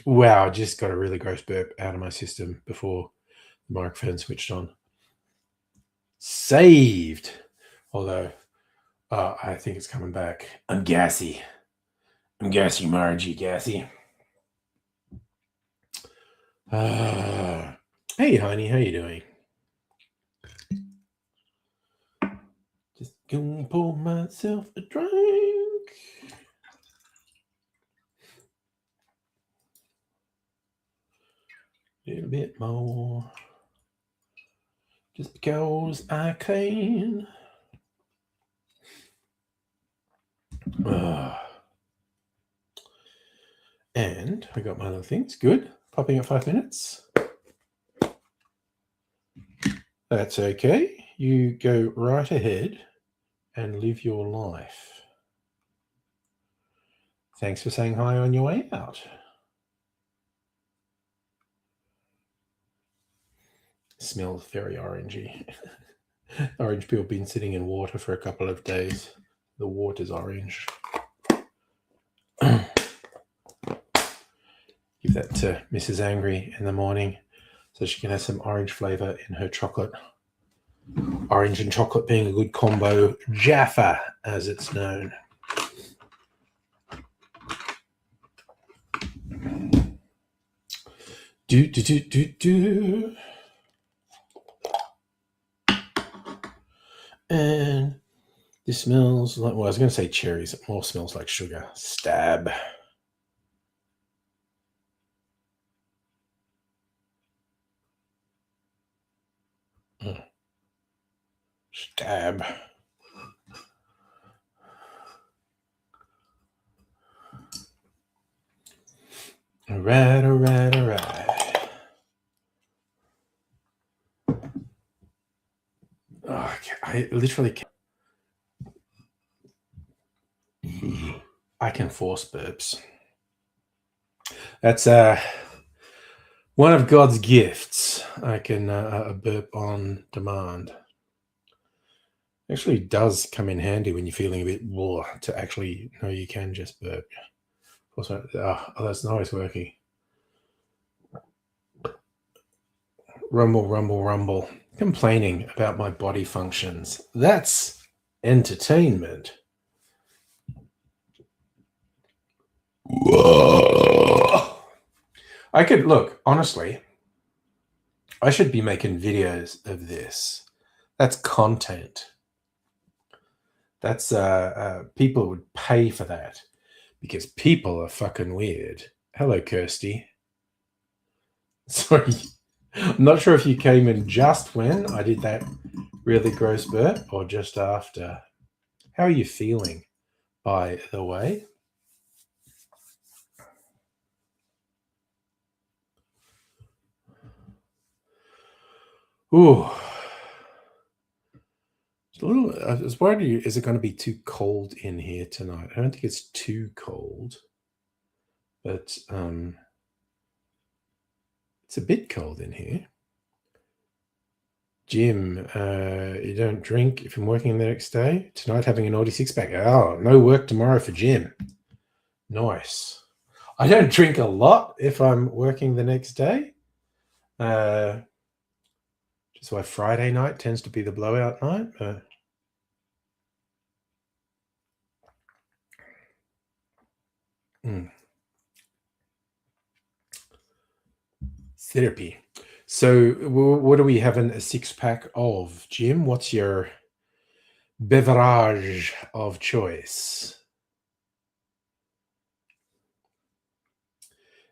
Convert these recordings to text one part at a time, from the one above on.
Wow, I just got a really gross burp out of my system before the microphone switched on. Saved. Although, I think it's coming back. I'm gassy. I'm gassy, Margie, gassy. Hey, honey, how you doing? Just gonna pour myself a drink. A little bit more. Just because I can. And I got my other things. Good. Popping at 5 minutes. That's okay. You go right ahead and live your life. Thanks for saying hi on your way out. Smells very orangey. Orange peel been sitting in water for a couple of days. The water's orange. Give that to Mrs. Angry in the morning so she can have some orange flavor in her chocolate. Orange and chocolate being a good combo. Jaffa, as it's known. Do. And this smells like, well, I was going to say cherries. It more smells like sugar. Stab. Stab. All right. Oh, I literally can't. I can force burps. That's one of God's gifts. I can burp on demand. Actually does come in handy when you're feeling a bit raw to actually know you can just burp. Also, that's always working. Rumble. Complaining about my body functions. That's entertainment. Whoa. I could look, honestly, I should be making videos of this. That's content. That's people would pay for that because people are fucking weird. Hello, Kirsty. Sorry. I'm not sure if you came in just when I did that really gross burp or just after. How are you feeling, by the way? Ooh. I was wondering, is it going to be too cold in here tonight? I don't think it's too cold, but it's a bit cold in here. Jim, you don't drink if I'm working the next day? Tonight having an Audi 6-pack. Oh, no work tomorrow for Jim. Nice. I don't drink a lot if I'm working the next day. Just why Friday night tends to be the blowout night. Therapy. So what are we having a 6-pack of, Jim? What's your beverage of choice?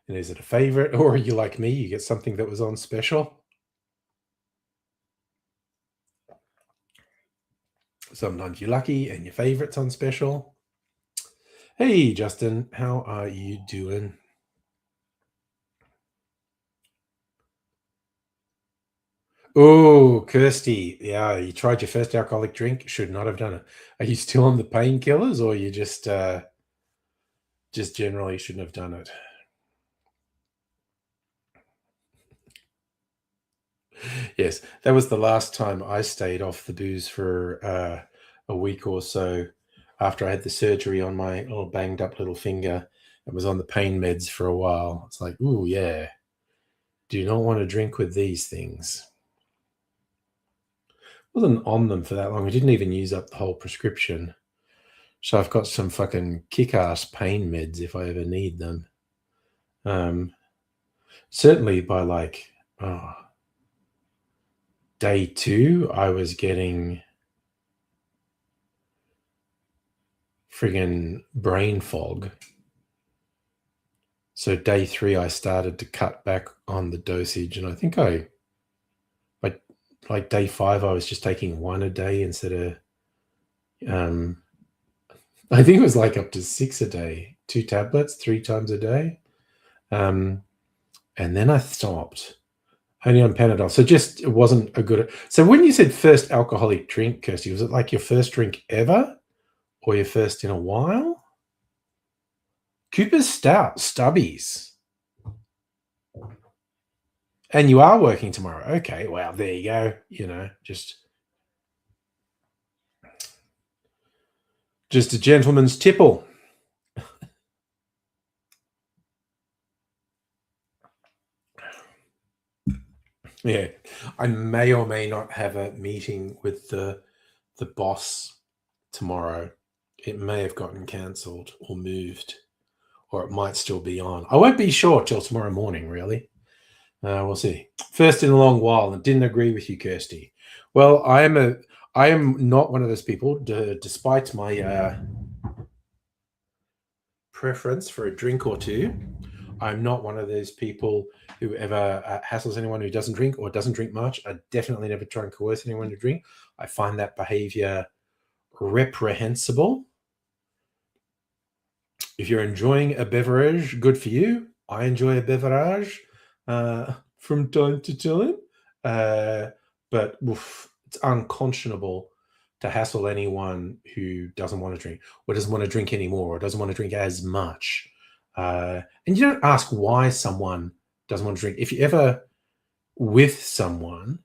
And is it a favorite, or are you like me? You get something that was on special? Sometimes you're lucky and your favorite's on special. Hey, Justin, how are you doing? Oh, Kirsty. Yeah, you tried your first alcoholic drink. Should not have done it. Are you still on the painkillers, or you just generally shouldn't have done it? Yes, that was the last time I stayed off the booze for a week or so after I had the surgery on my little banged up little finger. I was on the pain meds for a while. It's like, ooh, yeah. Do not want to drink with these things. Wasn't on them for that long. I didn't even use up the whole prescription. So I've got some fucking kick-ass pain meds if I ever need them. Certainly by like day 2, I was getting friggin' brain fog. So day 3, I started to cut back on the dosage, and I think like day 5, I was just taking 1 a day instead of I think it was like up to 6 a day, 2 tablets 3 times a day. And then I stopped only on Panadol. So just it wasn't a good. So when you said first alcoholic drink, Kirsty, was it like your first drink ever or your first in a while? Cooper's Stout, Stubbies. And you are working tomorrow. Okay, well, there you go. You know, just a gentleman's tipple. Yeah, I may or may not have a meeting with the boss tomorrow. It may have gotten cancelled or moved, or it might still be on. I won't be sure till tomorrow morning, really. We'll see. First in a long while, and didn't agree with you, Kirsty. Well, I am not one of those people, despite my preference for a drink or two. I'm not one of those people who ever hassles anyone who doesn't drink or doesn't drink much. I definitely never try and coerce anyone to drink. I find that behavior reprehensible. If you're enjoying a beverage, good for you. I enjoy a beverage from time to time. But it's unconscionable to hassle anyone who doesn't want to drink or doesn't want to drink anymore or doesn't want to drink as much. And you don't ask why someone doesn't want to drink. If you're ever with someone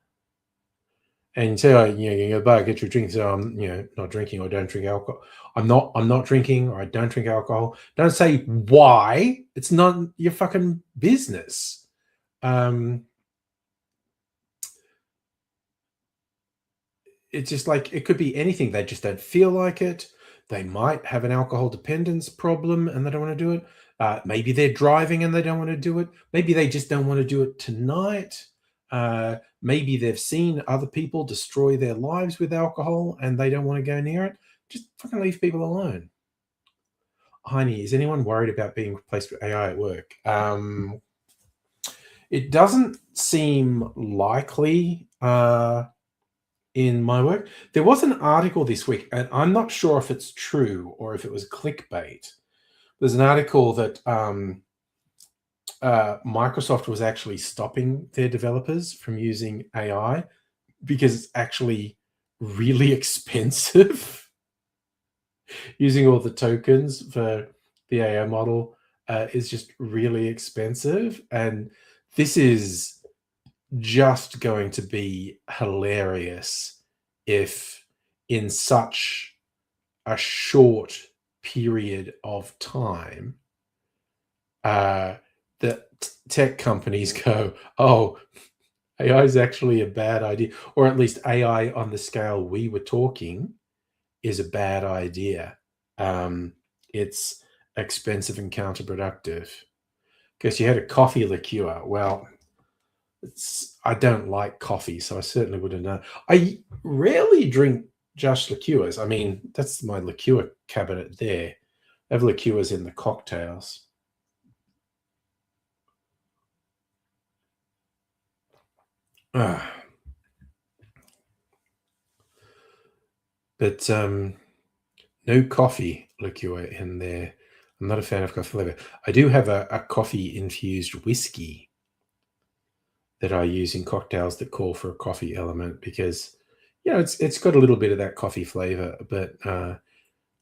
and you say, oh, you go back, get your drink. So I'm, not drinking or don't drink alcohol. I'm not drinking or I don't drink alcohol. Don't say why. It's not your fucking business. It's just like, it could be anything. They just don't feel like it. They might have an alcohol dependence problem and they don't want to do it. Maybe they're driving and they don't want to do it. Maybe they just don't want to do it tonight. Maybe they've seen other people destroy their lives with alcohol and they don't want to go near it. Just fucking leave people alone. Heine, is anyone worried about being replaced with AI at work? It doesn't seem likely in my work. There was an article this week, and I'm not sure if it's true or if it was clickbait. There's an article that Microsoft was actually stopping their developers from using AI because it's actually really expensive. Using all the tokens for the AI model is just really expensive. And this is just going to be hilarious if in such a short period of time that tech companies go, oh, AI is actually a bad idea, or at least AI on the scale we were talking is a bad idea. It's expensive and counterproductive. Because you had a coffee liqueur. Well, I don't like coffee, so I certainly wouldn't know. I rarely drink just liqueurs. I mean, that's my liqueur cabinet there. I have liqueurs in the cocktails. But no coffee liqueur in there. I'm not a fan of coffee flavor. I do have a coffee infused whiskey that I use in cocktails that call for a coffee element because, it's got a little bit of that coffee flavor, but I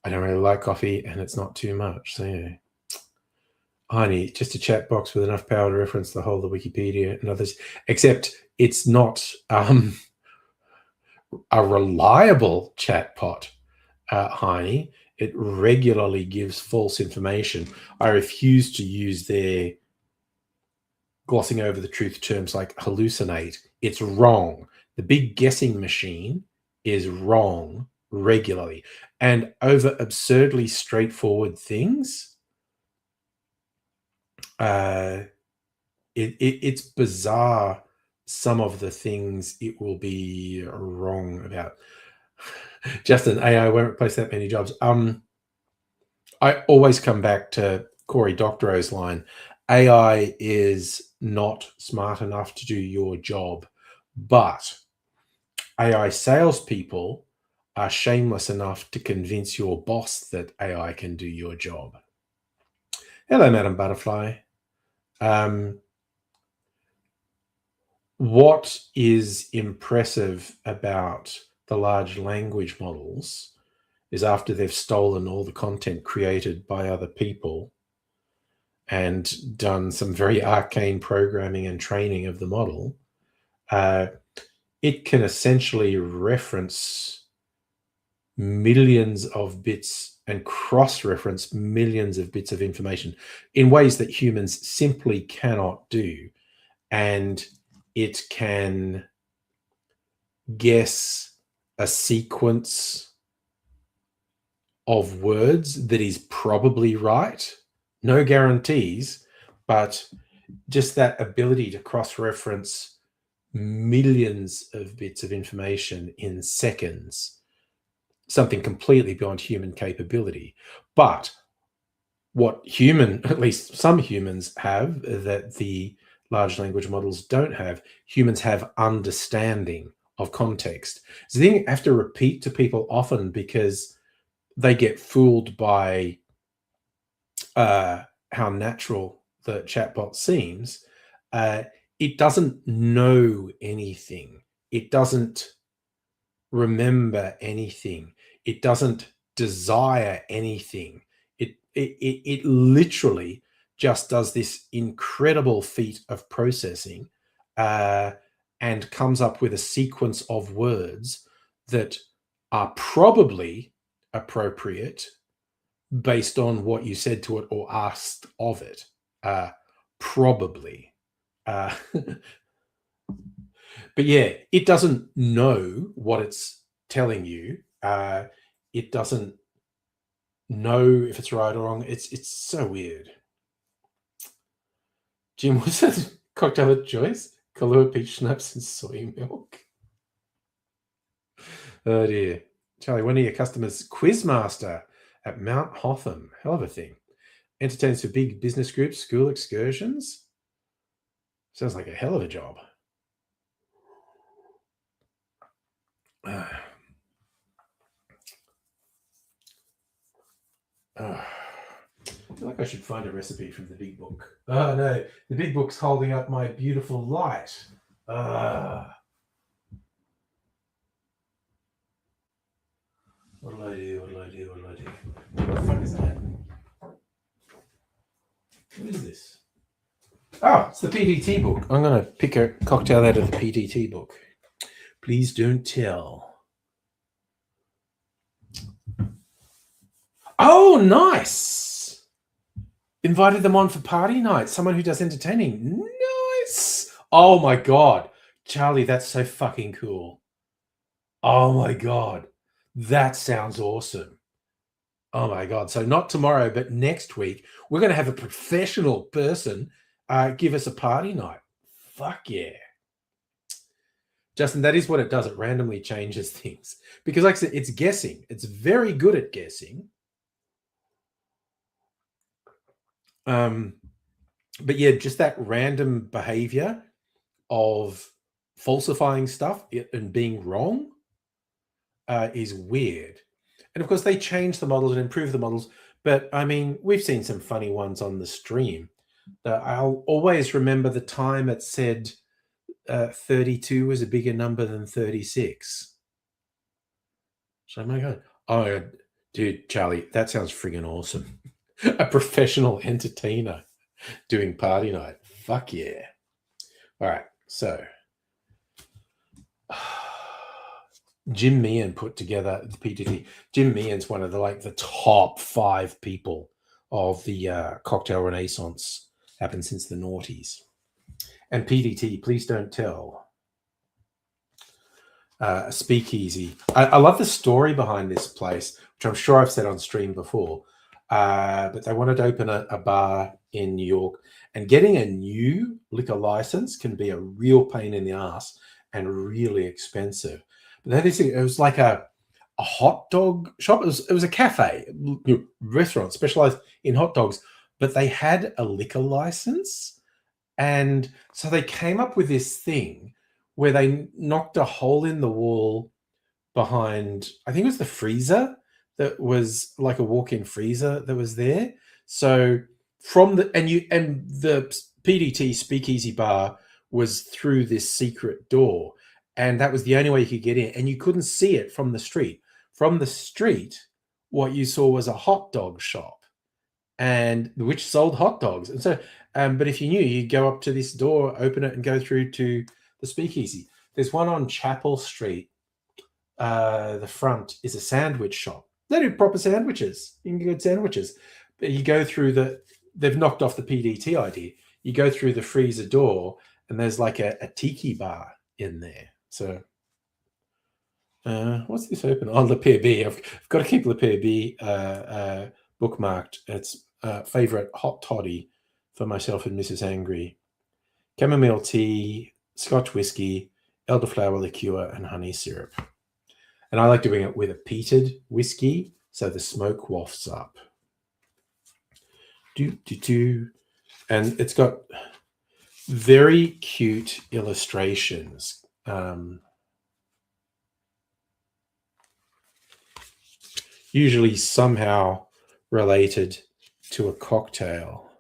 don't really like coffee and it's not too much. So yeah. Honey, just a chat box with enough power to reference the whole of Wikipedia and others, except it's not a reliable chatbot, Heine. It regularly gives false information. I refuse to use their glossing over the truth terms like hallucinate. It's wrong. The big guessing machine is wrong regularly. And over absurdly straightforward things, it's bizarre some of the things it will be wrong about. Justin, AI won't replace that many jobs. I always come back to Cory Doctorow's line. AI is not smart enough to do your job, but AI salespeople are shameless enough to convince your boss that AI can do your job. Hello, Madam Butterfly. What is impressive about the large language models is after they've stolen all the content created by other people and done some very arcane programming and training of the model, it can essentially reference millions of bits and cross-reference millions of bits of information in ways that humans simply cannot do. And it can guess a sequence of words that is probably right. No guarantees, but just that ability to cross-reference millions of bits of information in seconds, something completely beyond human capability. But what at least some humans have that the large language models don't have, humans have understanding of context. It's the thing I have to repeat to people often because they get fooled by how natural the chatbot seems. It doesn't know anything. It doesn't remember anything. It doesn't desire anything. It literally just does this incredible feat of processing and comes up with a sequence of words that are probably appropriate based on what you said to it or asked of it. Probably. But yeah, it doesn't know what it's telling you. It doesn't know if it's right or wrong. It's so weird. Jim, what's that cocktail of choice? Kahlua peach schnapps and soy milk. Oh dear. Charlie, one of your customers, Quizmaster at Mount Hotham. Hell of a thing. Entertains for big business groups, school excursions. Sounds like a hell of a job. I feel like I should find a recipe from the big book. Oh no, the big book's holding up my beautiful light. What'll I do? What the fuck is that? What is this? Oh, it's the PDT book. I'm going to pick a cocktail out of the PDT book. Please don't tell. Oh, nice. Invited them on for party night. Someone who does entertaining. Nice. Oh my God. Charlie, that's so fucking cool. Oh my God. That sounds awesome. Oh my God. So not tomorrow, but next week, we're going to have a professional person give us a party night. Fuck yeah. Justin, that is what it does. It randomly changes things. Because like I said, it's guessing. It's very good at guessing. But yeah, just that random behavior of falsifying stuff and being wrong is weird. And of course, they change the models and improve the models. But I mean, we've seen some funny ones on the stream. I'll always remember the time it said 32 was a bigger number than 36. So I'm like, oh, dude, Charlie, that sounds friggin' awesome. A professional entertainer doing party night. Fuck yeah. All right, so Jim Meehan put together the PTT. Jim Meehan's one of the top 5 people of the cocktail renaissance, happened since the noughties. And PDT, please don't tell. Speakeasy. I love the story behind this place, which I'm sure I've said on stream before. But they wanted to open a bar in New York, and getting a new liquor license can be a real pain in the ass and really expensive. But it was like a hot dog shop. It was a cafe, restaurant specialized in hot dogs, but they had a liquor license. And so they came up with this thing where they knocked a hole in the wall behind, I think it was the freezer, that was like a walk-in freezer that was there. So from the PDT Speakeasy Bar was through this secret door, and that was the only way you could get in, and you couldn't see it from the street. From the street, what you saw was a hot dog shop, and which sold hot dogs. And so, but if you knew, you'd go up to this door, open it, and go through to the Speakeasy. There's one on Chapel Street. The front is a sandwich shop. They do proper sandwiches. You can get good sandwiches. But you go through they've knocked off the PDT idea. You go through the freezer door, and there's like a tiki bar in there. So, what's this open? Oh, Le Pere B. I've got to keep Le Pere B bookmarked. It's favorite hot toddy for myself and Mrs. Angry. Chamomile tea, Scotch whiskey, elderflower liqueur, and honey syrup. And I like doing it with a peated whiskey, so the smoke wafts up. And it's got very cute illustrations. Usually somehow related to a cocktail.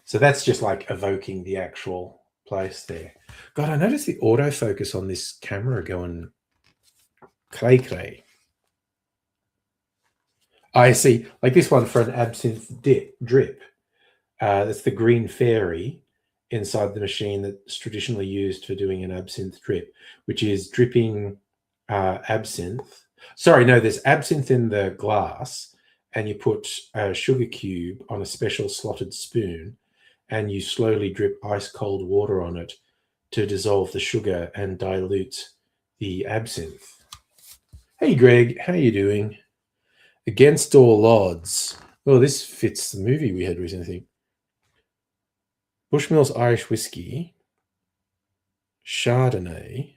So that's just like evoking the actual place there. God, I noticed the autofocus on this camera going cray. I see, like this one for an absinthe drip. That's the green fairy inside the machine that's traditionally used for doing an absinthe drip, which is dripping absinthe. Sorry, no, there's absinthe in the glass, and you put a sugar cube on a special slotted spoon, and you slowly drip ice cold water on it to dissolve the sugar and dilute the absinthe. Hey, Greg, how are you doing? Against all odds. Oh, this fits the movie we had recently. Bushmills Irish whiskey, Chardonnay.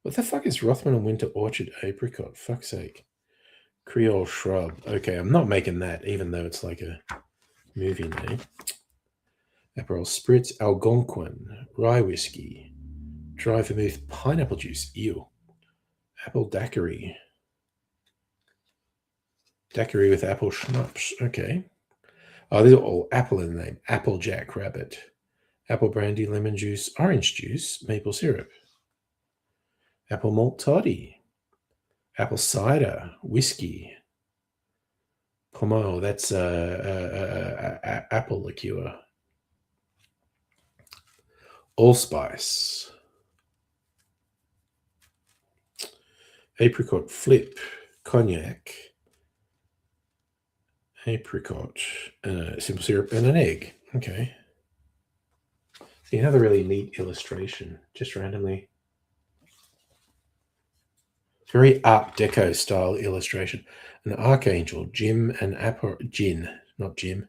What the fuck is Rothman and Winter Orchard apricot? Fuck's sake. Creole shrub. Okay, I'm not making that, even though it's like a movie name. Aperol Spritz, Algonquin, rye whiskey, dry vermouth, pineapple juice. Ew. Apple daiquiri. Daiquiri with apple schnapps. Okay. Oh, these are all apple in the name. Apple Jack Rabbit. Apple brandy, lemon juice, orange juice, maple syrup. Apple malt toddy. Apple cider, whiskey. Pommeau, that's apple liqueur. Allspice. Apricot flip, cognac. Apricot, simple syrup, and an egg. Okay. See, another really neat illustration, just randomly. Very Art Deco style illustration. An archangel, Jim and gin, not Jim,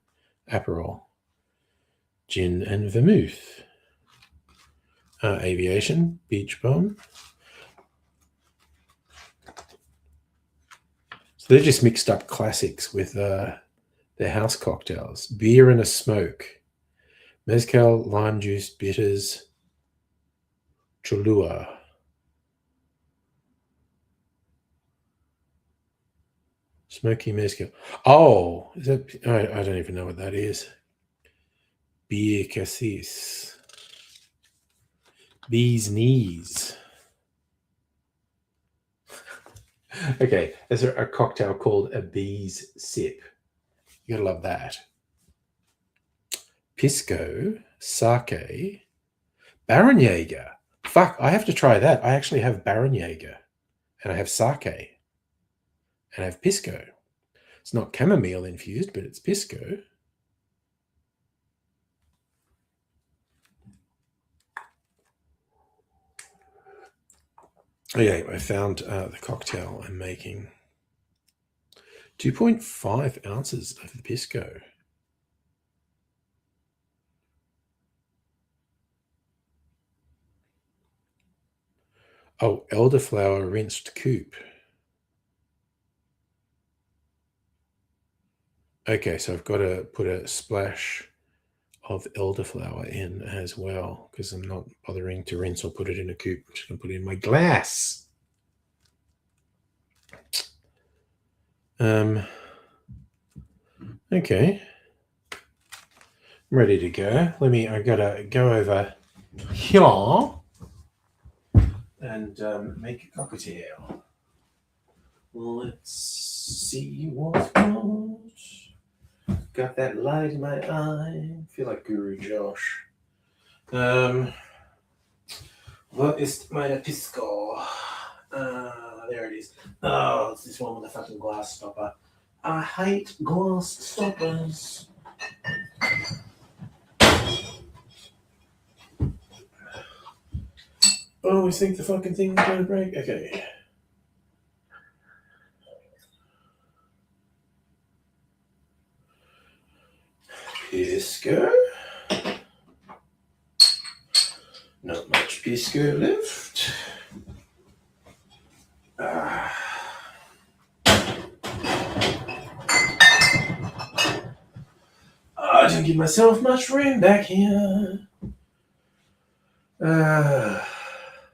Aperol. Gin and vermouth. Aviation, beach bomb. So they're just mixed up classics with their house cocktails. Beer and a smoke. Mezcal, lime juice, bitters, Cholula. Smoky mezcal. Oh, is that? I don't even know what that is. Beer cassis. Bee's knees. Okay, there's a cocktail called a bee's sip. You gotta love that. Pisco, sake, Baron-Jaeger. Fuck, I have to try that. I actually have Baron-Jaeger, and I have sake, and I have pisco. It's not chamomile infused, but it's pisco. Okay, I found the cocktail I'm making. 2.5 ounces of pisco. Oh, elderflower rinsed coupe. Okay, so I've got to put a splash of elderflower in as well because I'm not bothering to rinse or put it in a coupe. I'm just going to put it in my glass. Okay. I'm ready to go. I got to go over here and make a cocktail. Let's see what goes. Got that light in my eye. Feel like Guru Josh. What is my pisco? There it is. Oh, it's this one with the fucking glass stopper. I hate glass stoppers. I always think the fucking thing's gonna break. Okay. Pisco. Not much pisco left. I didn't give myself much room back here.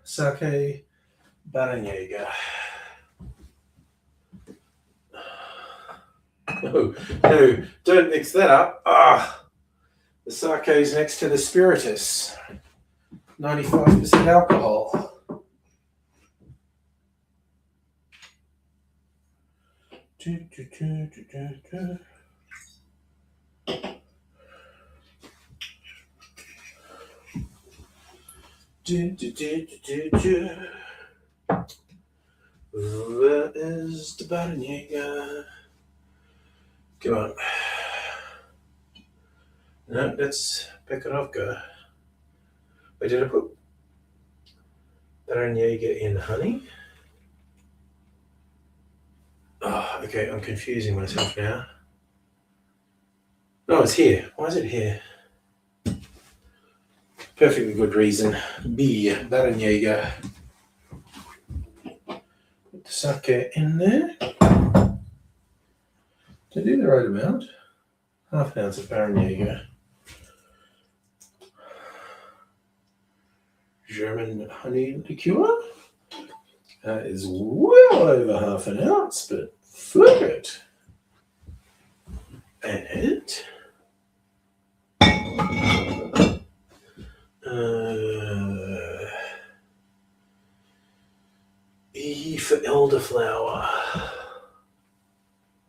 Sake, Baron-Jaeger. No, don't mix that up. The sake is next to the spiritus. 95% alcohol. Where is the Baron-Jaeger? Come on. No, that's Pekarovka. Wait, did I put Baron-Jaeger in honey? Oh, okay, I'm confusing myself now. No, it's here. Why is it here? Perfectly good reason. B, Baron-Jaeger. Put the sake in there. Did I do the right amount? Half an ounce of Baron-Jaeger. German honey liqueur. That is well over half an ounce, but fuck it. And E for elderflower.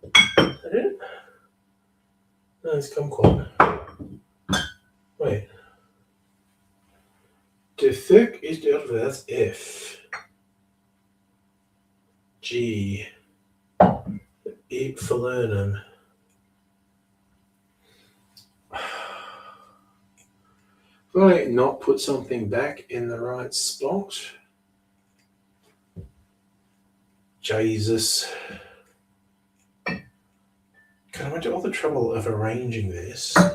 Is that it? No, it's kumquat. Wait. The thick is the elderflower. That's F. G. E falernum. If I not put something back in the right spot. Jesus. God, I went to all the trouble of arranging this. I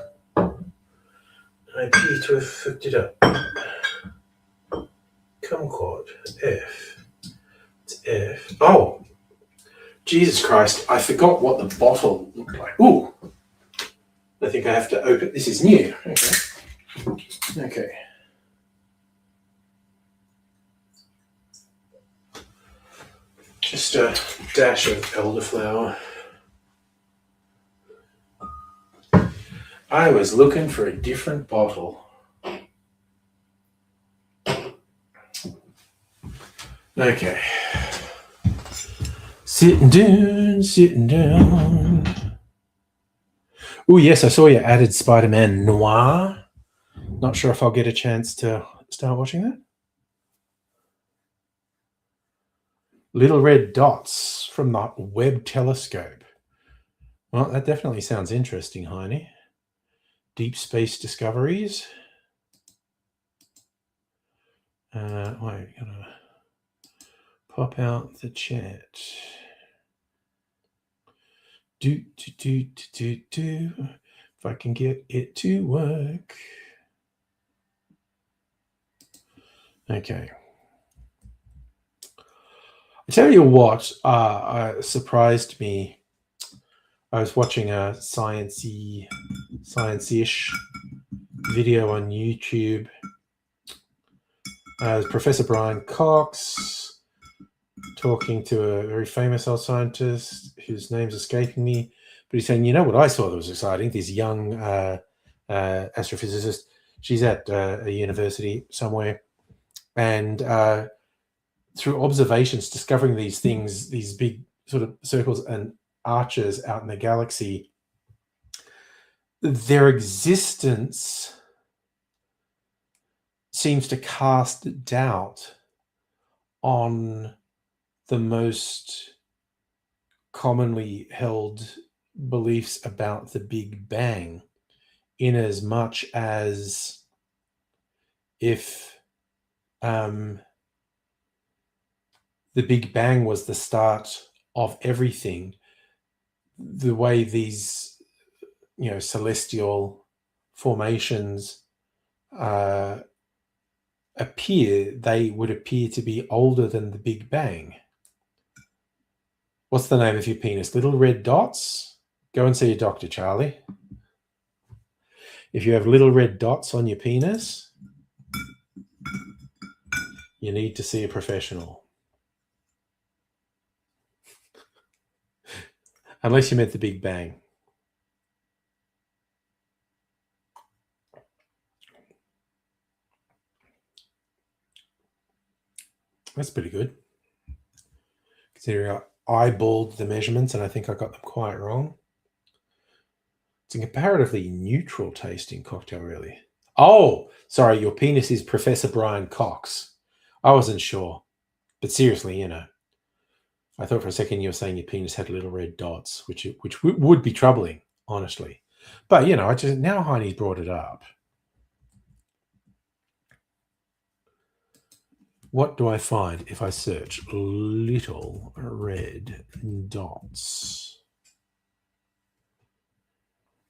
appear to have fucked it up. Kumquat. F. It's F. Oh! Jesus Christ, I forgot what the bottle looked like. Ooh! I think I have to open. This is new. Okay. Just a dash of elderflower. I was looking for a different bottle. Okay. Sitting down, sitting down. Oh, yes, I saw you added Spider-Man Noir. Not sure if I'll get a chance to start watching that. Little red dots from the Webb telescope. Well, that definitely sounds interesting, Heine. Deep space discoveries. Wait, gonna pop out the chat. Do. If I can get it to work. Okay. I tell you what, surprised me. I was watching a science-ish video on YouTube. Professor Brian Cox talking to a very famous old scientist whose name's escaping me, but he's saying, you know what I saw that was exciting? This young astrophysicist. She's at a university somewhere, and through observations, discovering these things, these big sort of circles and arches out in the galaxy, their existence seems to cast doubt on the most commonly held beliefs about the Big Bang, in as much as if the Big Bang was the start of everything, the way these, celestial formations they would appear to be older than the Big Bang. What's the name of your penis? Little red dots? Go and see a doctor, Charlie. If you have little red dots on your penis, you need to see a professional. Unless you meant the Big Bang. That's pretty good. Considering I eyeballed the measurements and I think I got them quite wrong. It's a comparatively neutral tasting cocktail, really. Oh, sorry, your penis is Professor Brian Cox. I wasn't sure. But seriously, I thought for a second you were saying your penis had little red dots, which would be troubling, honestly. But, now Heine's brought it up. What do I find if I search little red dots?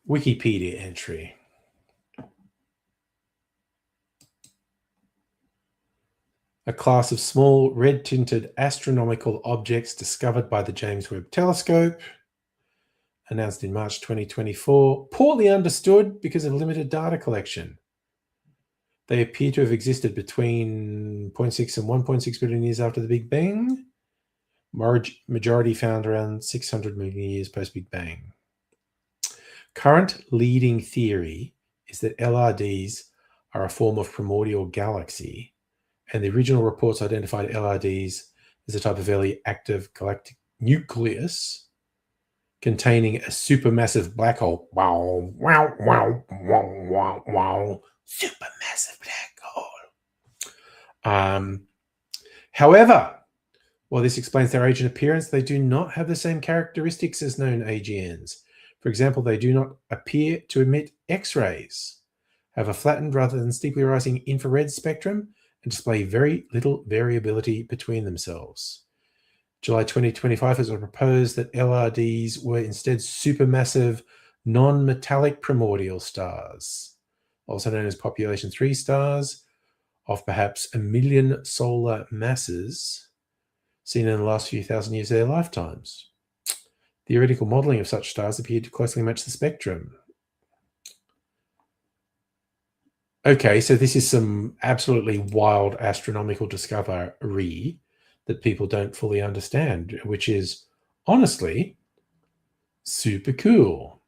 Wikipedia entry. A class of small red-tinted astronomical objects discovered by the James Webb Telescope, announced in March 2024, poorly understood because of limited data collection. They appear to have existed between 0.6 and 1.6 billion years after the Big Bang. Majority found around 600 million years post-Big Bang. Current leading theory is that LRDs are a form of primordial galaxy, and the original reports identified LRDs as a type of early active galactic nucleus containing a supermassive black hole. Wow, wow, wow, wow, wow, wow. Supermassive black hole. However, while this explains their age and appearance, they do not have the same characteristics as known AGNs. For example, they do not appear to emit X-rays, have a flattened rather than steeply rising infrared spectrum, and display very little variability between themselves. July 2025 has proposed that LRDs were instead supermassive, non-metallic primordial stars, also known as population 3 stars, of perhaps 1 million solar masses seen in the last few thousand years of their lifetimes. Theoretical modeling of such stars appeared to closely match the spectrum. Okay, so this is some absolutely wild astronomical discovery that people don't fully understand, which is honestly super cool.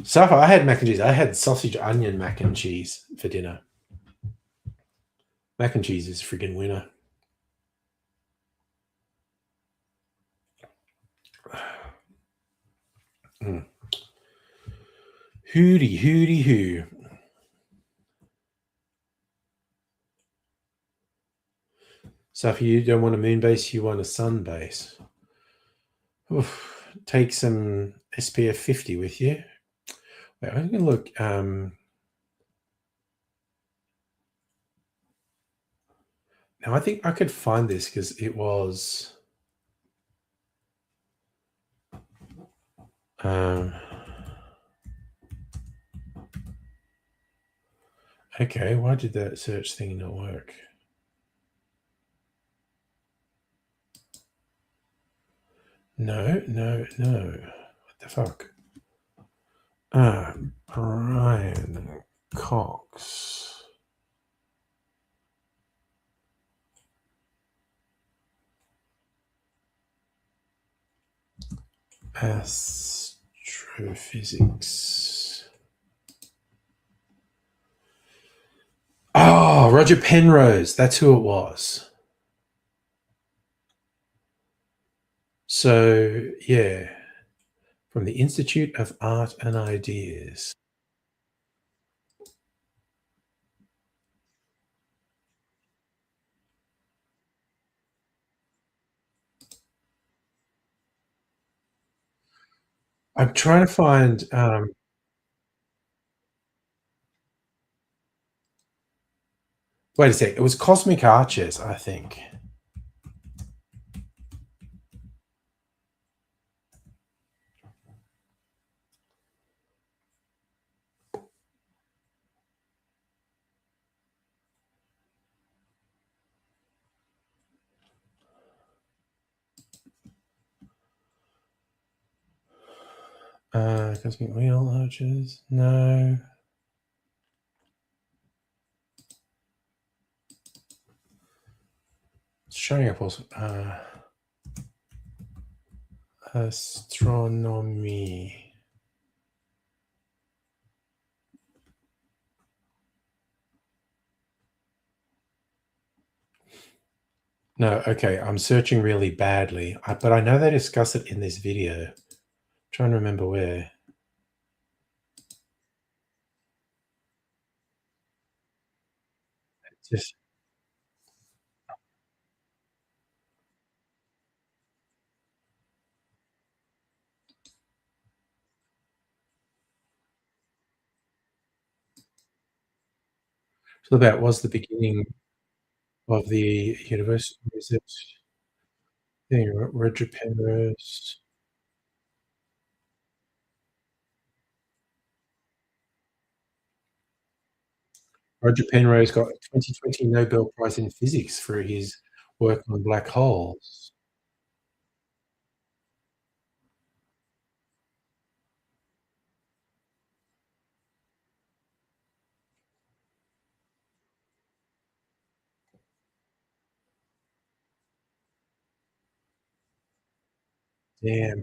So far, I had mac and cheese. I had sausage onion mac and cheese for dinner. Mac and cheese is a friggin' winner. Mm. Hooty, hooty, hoo. So if you don't want a moon base, you want a sun base. Oof. Take some SPF 50 with you. Wait, I'm going to look. Now, I think I could find this because it was. Okay, why did that search thing not work? No. What the fuck? Brian Cox. Astrophysics. Oh, Roger Penrose. That's who it was. So, yeah, from the Institute of Art and Ideas. I'm trying to find. Wait a sec. It was Cosmic Arches, I think. Cosmic Wheel Arches. No. It's showing up also. Astronomy. No, okay. I'm searching really badly, but I know they discuss it in this video. I'm trying to remember where. Just so that was the beginning of the universe. Is it? Yeah, Roger Penrose. Roger Penrose got a 2020 Nobel Prize in Physics for his work on black holes. Damn.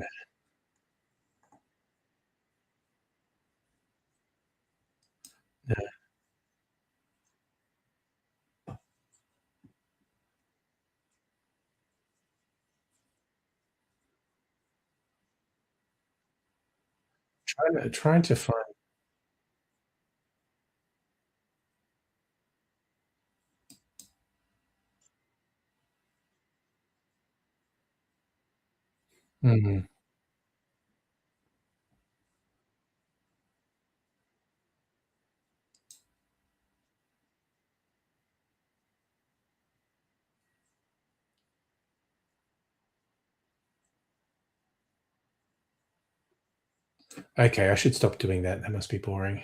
No, trying to find. Hmm. Okay, I should stop doing that. That must be boring.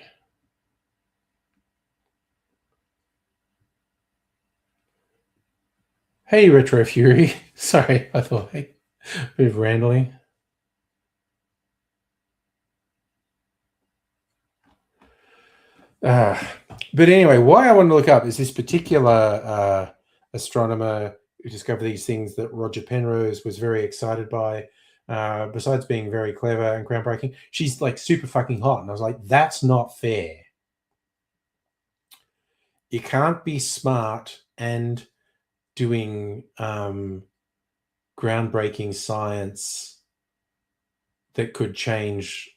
Hey, Retro Fury. Sorry, I thought a bit of rambling. Uh, but anyway, why I want to look up is this particular astronomer who discovered these things that Roger Penrose was very excited by. Besides being very clever and groundbreaking, she's like super fucking hot. And I was like, that's not fair. You can't be smart and doing groundbreaking science that could change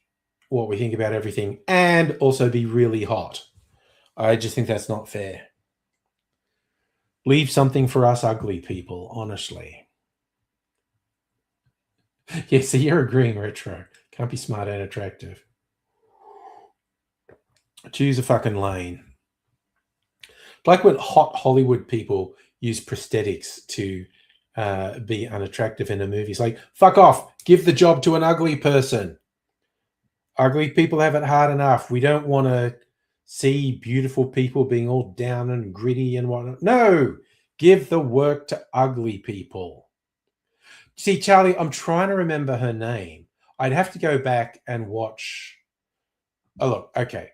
what we think about everything and also be really hot. I just think that's not fair. Leave something for us ugly people, honestly. Yeah, so you're agreeing, Retro. Can't be smart and attractive. Choose a fucking lane. Like when hot Hollywood people use prosthetics to be unattractive in a movie. It's like, fuck off. Give the job to an ugly person. Ugly people have it hard enough. We don't want to see beautiful people being all down and gritty and whatnot. No, give the work to ugly people. See, Charlie, I'm trying to remember her name. I'd have to go back and watch. Oh, look, okay.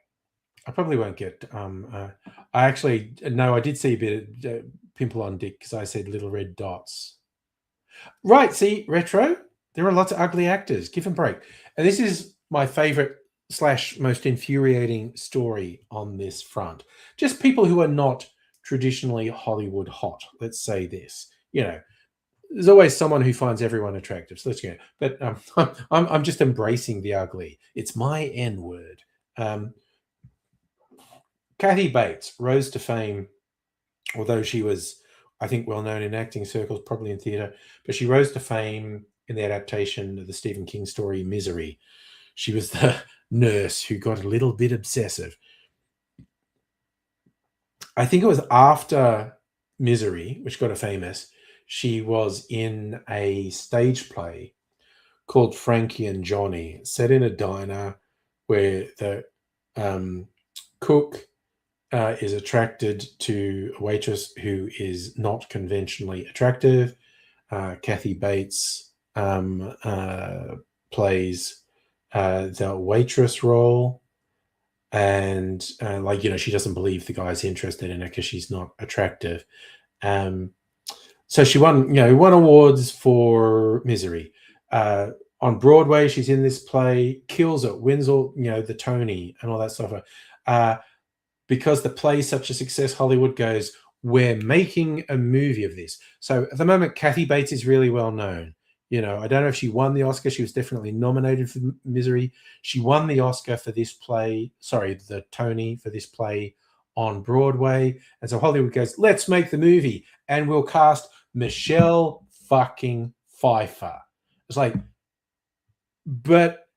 I probably won't get. I actually no, I did see a bit of pimple on dick because I said little red dots. Right, see, Retro. There are lots of ugly actors. Give them a break. And this is my favorite / most infuriating story on this front. Just people who are not traditionally Hollywood hot. Let's say this. You know, there's always someone who finds everyone attractive. So let's go. But I'm just embracing the ugly. It's my N word. Kathy Bates rose to fame, although she was, I think, well known in acting circles, probably in theatre, but she rose to fame in the adaptation of the Stephen King story Misery. She was the nurse who got a little bit obsessive. I think it was after Misery, which got her famous, she was in a stage play called Frankie and Johnny, set in a diner where the cook is attracted to a waitress who is not conventionally attractive. Kathy Bates plays the waitress role, and she doesn't believe the guy's interested in her because she's not attractive. So she won awards for Misery. On Broadway, she's in this play, kills it, wins all the Tony and all that stuff. Because the play's such a success, Hollywood goes, we're making a movie of this. So at the moment, Kathy Bates is really well known. I don't know if she won the Oscar. She was definitely nominated for Misery. She won the Oscar for this play, the Tony for this play on Broadway. And so Hollywood goes, let's make the movie. And we'll cast Michelle fucking Pfeiffer. It's like, but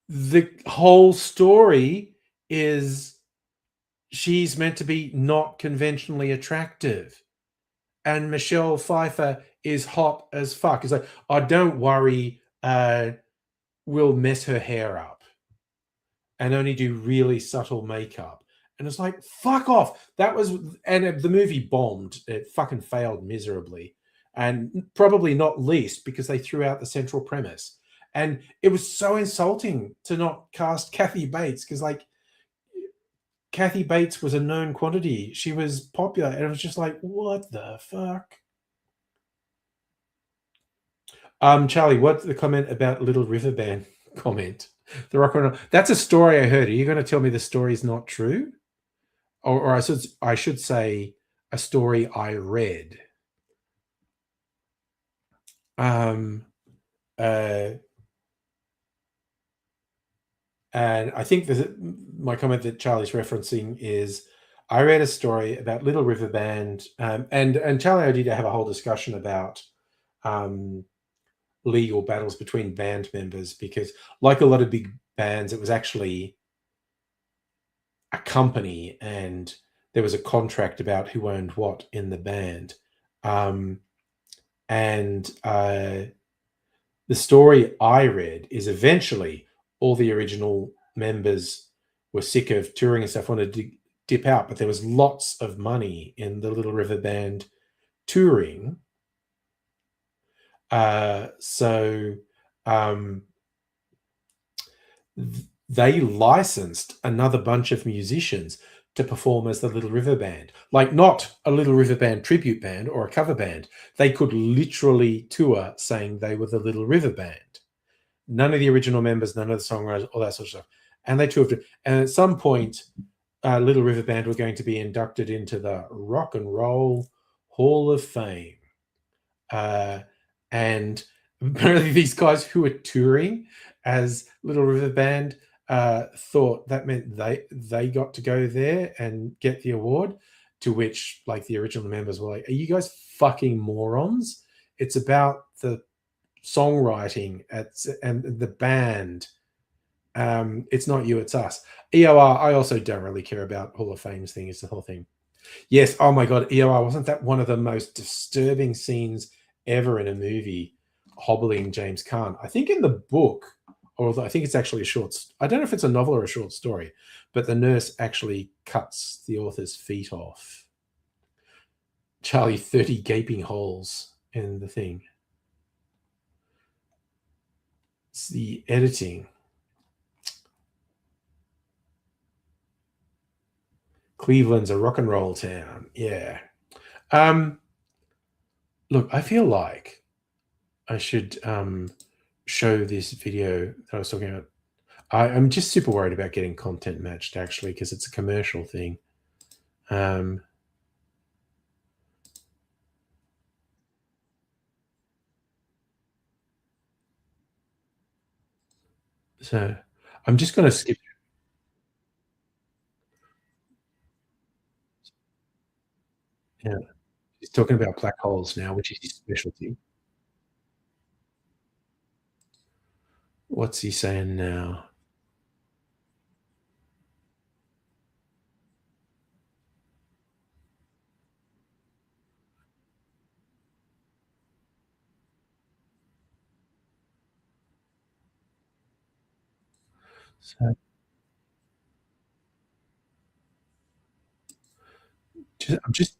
the whole story is she's meant to be not conventionally attractive. And Michelle Pfeiffer is hot as fuck. It's like, oh, don't worry, we'll mess her hair up and only do really subtle makeup. And it's like, fuck off. And the movie bombed. It fucking failed miserably. And probably not least because they threw out the central premise. And it was so insulting to not cast Kathy Bates because, Kathy Bates was a known quantity. She was popular. And it was just like, what the fuck? Charlie, what's the comment about Little River Band comment? The rock and roll. That's a story I heard. Are you going to tell me the story is not true? Or I should say a story I read. And I think my comment that Charlie's referencing is I read a story about Little River Band, and Charlie and I did have a whole discussion about legal battles between band members because, like a lot of big bands, it was actually a company and there was a contract about who owned what in the band. The story I read is eventually all the original members were sick of touring and stuff, wanted to dip out, but there was lots of money in the Little River Band touring. They licensed another bunch of musicians to perform as the Little River Band. Like, not a Little River Band tribute band or a cover band. They could literally tour saying they were the Little River Band. None of the original members, none of the songwriters, all that sort of stuff. And they toured. And at some point, Little River Band were going to be inducted into the Rock and Roll Hall of Fame. And Apparently, these guys who were touring as Little River Band thought that meant they got to go there and get the award. To which, like, the original members were like, "Are you guys fucking morons? It's about the songwriting and the band. It's not you, it's us." EOR, I also don't really care about Hall of Fame's thing. It's the whole thing. Yes. Oh my god, EOR, wasn't that one of the most disturbing scenes ever in a movie? Hobbling James Caan. I think in the book, or I think it's actually a short. I don't know if it's a novel or a short story, but the nurse actually cuts the author's feet off. Charlie, 30 gaping holes in the thing. It's the editing. Cleveland's a rock and roll town. Yeah. Um, Look, I feel like I should show this video that I was talking about. I'm just super worried about getting content matched, actually, because it's a commercial thing. So I'm just going to skip. Yeah, he's talking about black holes now, which is his specialty. What's he saying now? So I'm just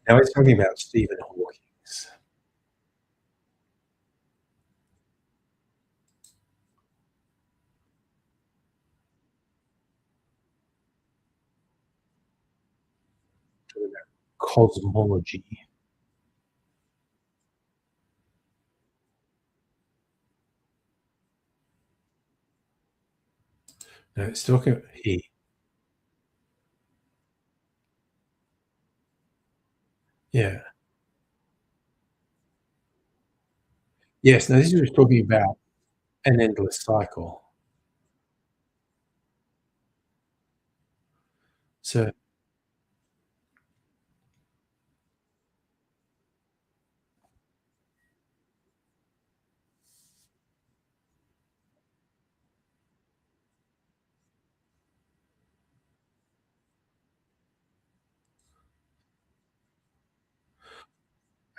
now he's talking about Stephen Hawking's. Talking about cosmology. No, it's talking he. Yeah. Yes. No, this is talking about an endless cycle. So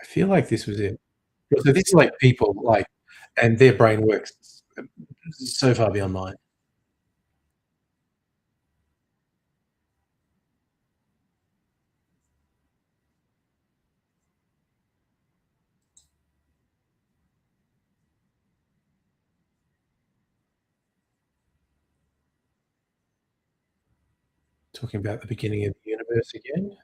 I feel like this was it. So this is like people like, and their brain works so far beyond mine. Talking about the beginning of the universe again.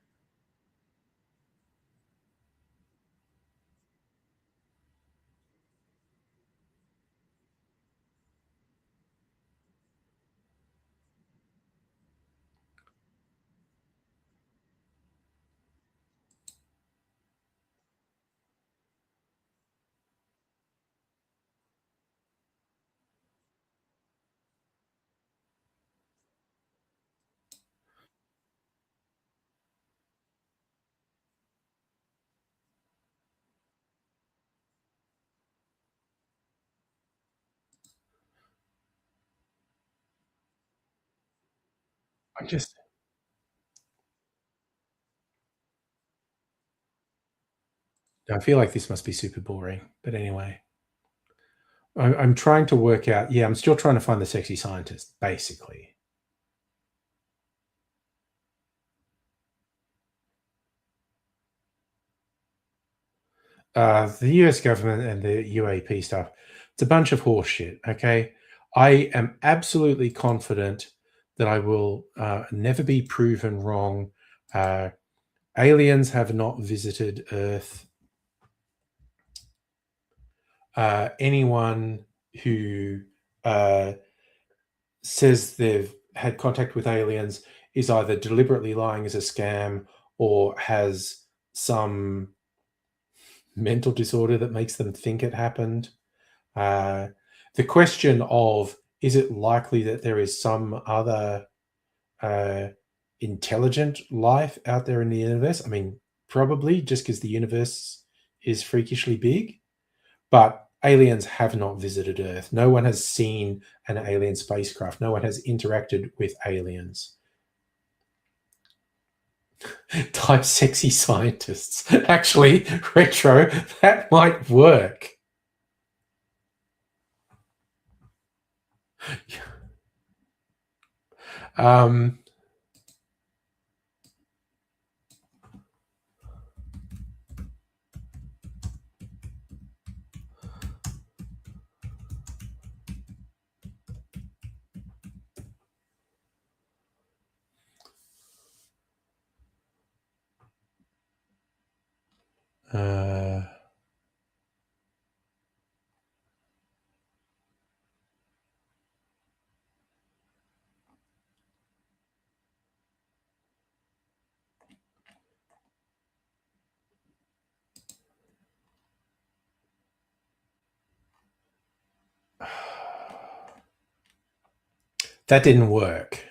I just I feel like this must be super boring. But anyway, I'm trying to work out. Yeah, I'm still trying to find the sexy scientist, basically. The US government and the UAP stuff, it's a bunch of horse shit. Okay. I am absolutely confident that I will never be proven wrong. Aliens have not visited Earth. Anyone who says they've had contact with aliens is either deliberately lying as a scam or has some mental disorder that makes them think it happened. The question of, is it likely that there is some other intelligent life out there in the universe? I mean, probably, just because the universe is freakishly big. But aliens have not visited Earth. No one has seen an alien spacecraft. No one has interacted with aliens. Type sexy scientists. Actually, retro, that might work. That didn't work.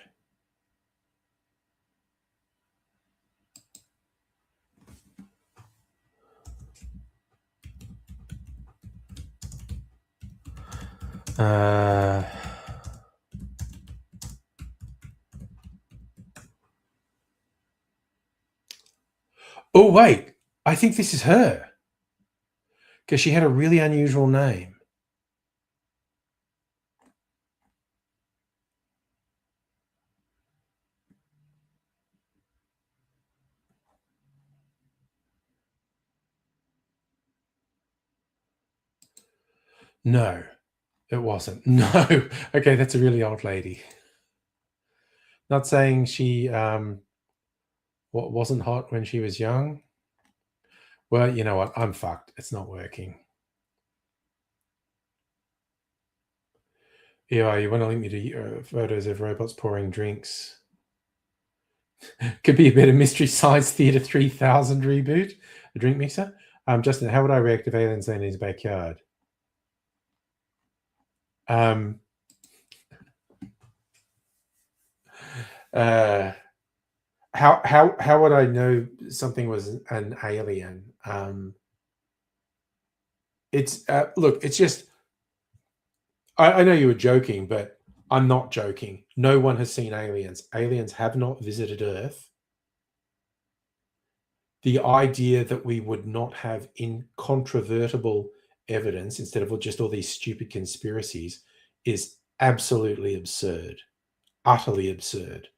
Oh, wait. I think this is her. Because she had a really unusual name. No, it wasn't. No. Okay, that's a really old lady. Not saying she wasn't hot when she was young. Well, you know what? I'm fucked. It's not working. Yeah, you want to link me to photos of robots pouring drinks? Could be a bit of Mystery Science Theater 3000 reboot. A drink mixer. Justin, how would I react if aliens land in his backyard? How would I know something was an alien? It's look, it's just I know you were joking, but I'm not joking. No one has seen aliens. Aliens have not visited Earth. The idea that we would not have incontrovertible evidence instead of just all these stupid conspiracies is absolutely absurd. Utterly absurd.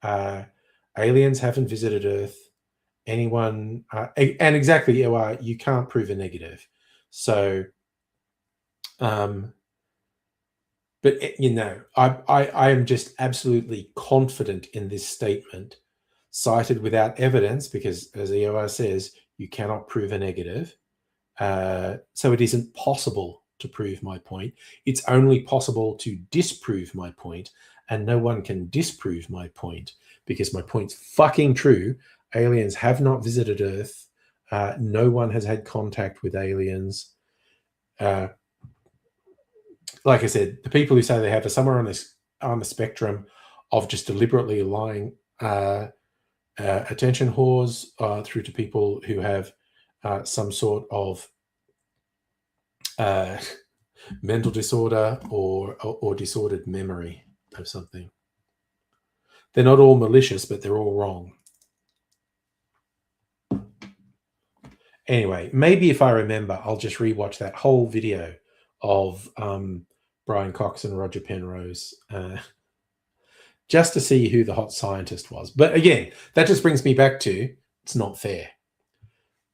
Aliens haven't visited Earth. Anyone, and exactly, you can't prove a negative. So, but you know, I am just absolutely confident in this statement, cited without evidence, because as EOR says, you cannot prove a negative. So it isn't possible to prove my point. It's only possible to disprove my point, and no one can disprove my point because my point's fucking true. Aliens have not visited Earth. No one has had contact with aliens. Like I said, the people who say they have are somewhere on the spectrum of just deliberately lying, attention whores, through to people who have some sort of mental disorder or disordered memory of something. They're not all malicious, but they're all wrong. Anyway, maybe if I remember, I'll just rewatch that whole video of Brian Cox and Roger Penrose just to see who the hot scientist was. But again, that just brings me back to, it's not fair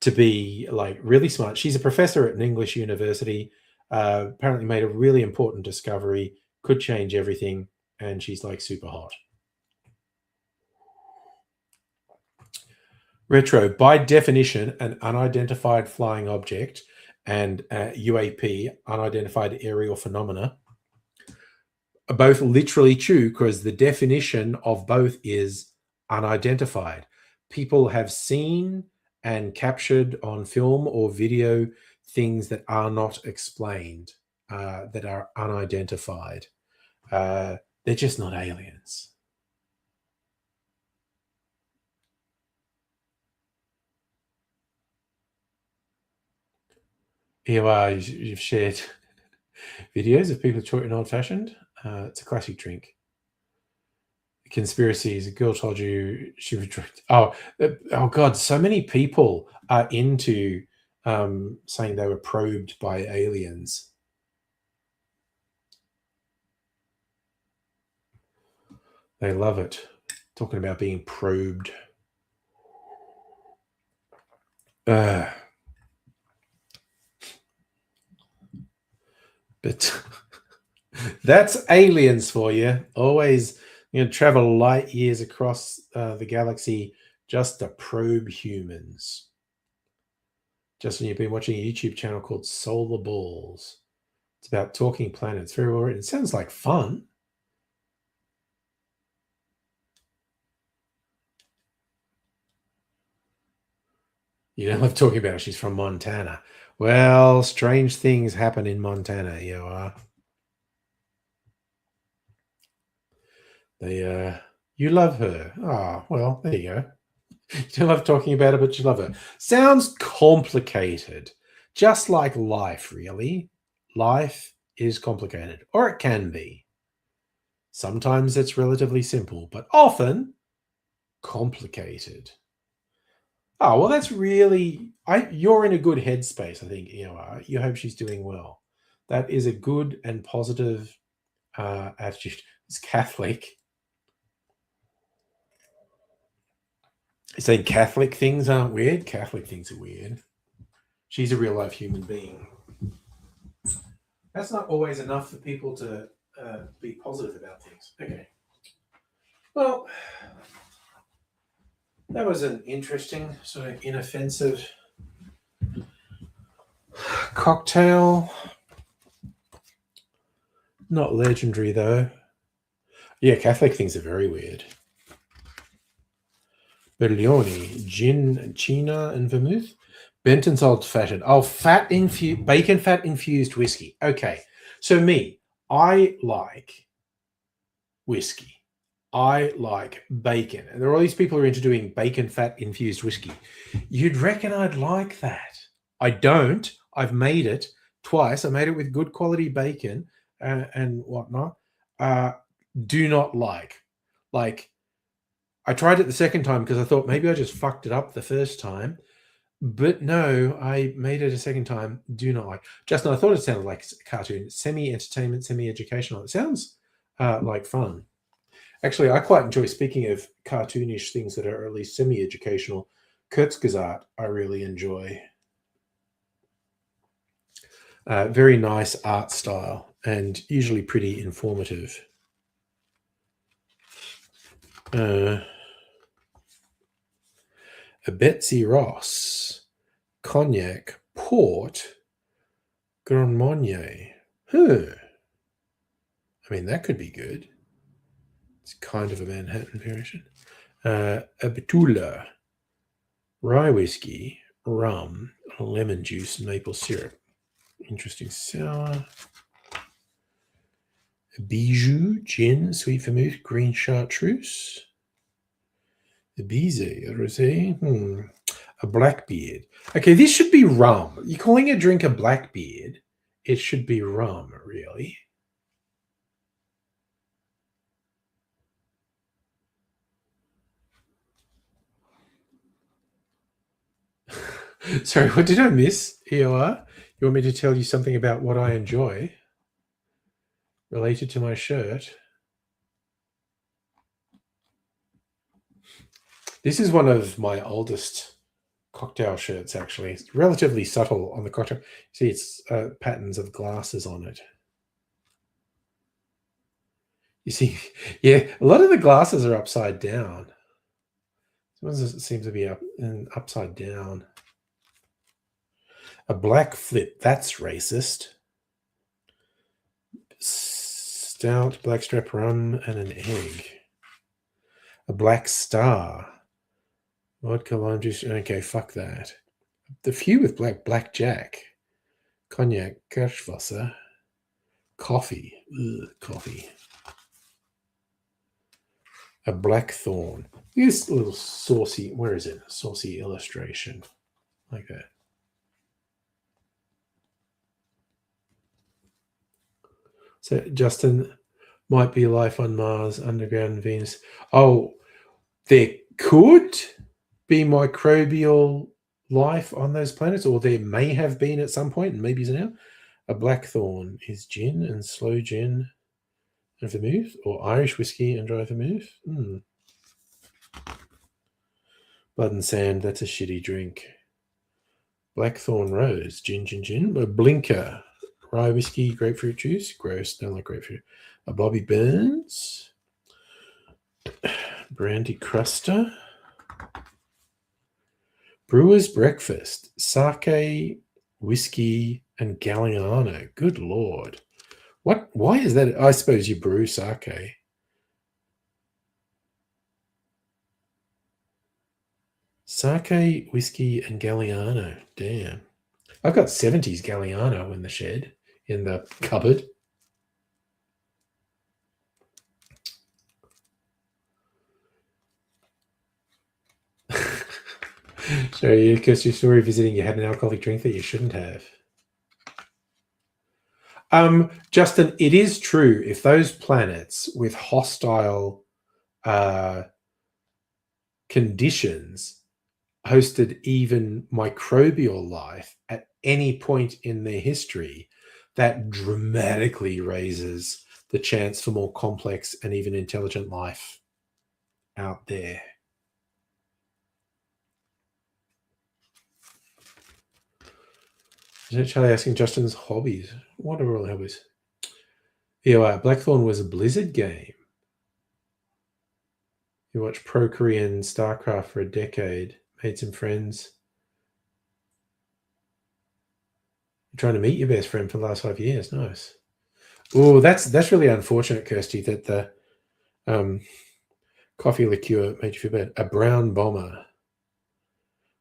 to be like really smart. She's a professor at an English university, apparently made a really important discovery, could change everything, and she's like super hot. Retro, by definition, an unidentified flying object, and UAP, unidentified aerial phenomena, are both literally true because the definition of both is unidentified. People have seen and captured on film or video things that are not explained, that are unidentified. They're just not aliens. You've shared videos of people short and old-fashioned. It's a classic drink. Conspiracies. A girl told you she would drink. Oh God! So many people are into saying they were probed by aliens. They love it. Talking about being probed. But that's aliens for you. Always, travel light years across the galaxy just to probe humans. Justin, you've been watching a YouTube channel called Solar Balls. It's about talking planets. Very well written. It sounds like fun. You don't love talking about it. She's from Montana. Well, strange things happen in Montana, you are. You love her. Oh, well, there you go. You don't love talking about it, but you love her. Sounds complicated. Just like life, really. Life is complicated, or it can be. Sometimes it's relatively simple, but often complicated. Oh, well, that's really... you're in a good headspace, I think, EOR. You hope she's doing well. That is a good and positive attitude. It's Catholic. Saying Catholic things aren't weird? Catholic things are weird. She's a real-life human being. That's not always enough for people to be positive about things. Okay. Well, that was an interesting, sort of inoffensive cocktail. Not legendary, though. Yeah, Catholic things are very weird. Berlioni, gin, China, and vermouth. Benton's old fashioned. Oh, bacon fat infused whiskey. Okay. So I like whiskey. I like bacon. And there are all these people who are into doing bacon fat infused whiskey. You'd reckon I'd like that. I don't. I've made it twice. I made it with good quality bacon and whatnot. Do not like. I tried it the second time because I thought maybe I just fucked it up the first time. But no, I made it a second time. Do not like. Justin, I thought it sounded like a cartoon. Semi-entertainment, semi-educational. It sounds like fun. Actually, I quite enjoy, speaking of cartoonish things that are at least semi-educational, Kurzgesagt I really enjoy. Very nice art style and usually pretty informative. A Betsy Ross, cognac, port, Grand Marnier. I mean, that could be good. It's kind of a Manhattan variation. A Betula, rye whiskey, rum, lemon juice, maple syrup. Interesting sour. A Bijou, gin, sweet vermouth, green chartreuse. The Bizet, rosé. A Blackbeard. Okay, this should be rum. You're calling a drink a Blackbeard. It should be rum, really. Sorry, what did I miss, EOR? You want me to tell you something about what I enjoy related to my shirt? This is one of my oldest cocktail shirts, actually. It's relatively subtle on the cocktail. See, it's patterns of glasses on it. You see, yeah, a lot of the glasses are upside down. What does it seem to be up and upside down? A black flip. That's racist. Stout, blackstrap rum, and an egg. A black star. Vodka, lime juice. Okay, fuck that. The few with blackjack. Cognac, Kirschwasser. Coffee. Ugh, coffee. A blackthorn. This little saucy, where is it? Saucy illustration. Like that. So Justin, might be life on Mars, underground Venus. Oh, there could be microbial life on those planets, or there may have been at some point, and maybe is now. A blackthorn is gin and slow gin and vermouth, or Irish whiskey and dry vermouth. Blood and sand, that's a shitty drink. Blackthorn rose, gin. A blinker, rye whiskey, grapefruit juice. Gross, don't like grapefruit. A Bobby Burns. Brandy Cruster. Brewer's breakfast, sake, whiskey, and Galliano. Good Lord. What? Why is that? I suppose you brew sake. Sake, whiskey, and Galliano. Damn. I've got 70s Galliano in the shed, in the cupboard. So, because you're revisiting, you had an alcoholic drink that you shouldn't have. Justin, it is true. If those planets with hostile conditions hosted even microbial life at any point in their history, that dramatically raises the chance for more complex and even intelligent life out there. Charlie asking Justin's hobbies. What are all hobbies? Yeah, Blackthorn was a Blizzard game. You watched Pro Korean StarCraft for a decade, made some friends. You're trying to meet your best friend for the last 5 years. Nice. Oh, that's really unfortunate, Kirsty, that the coffee liqueur made you feel bad. A brown bomber.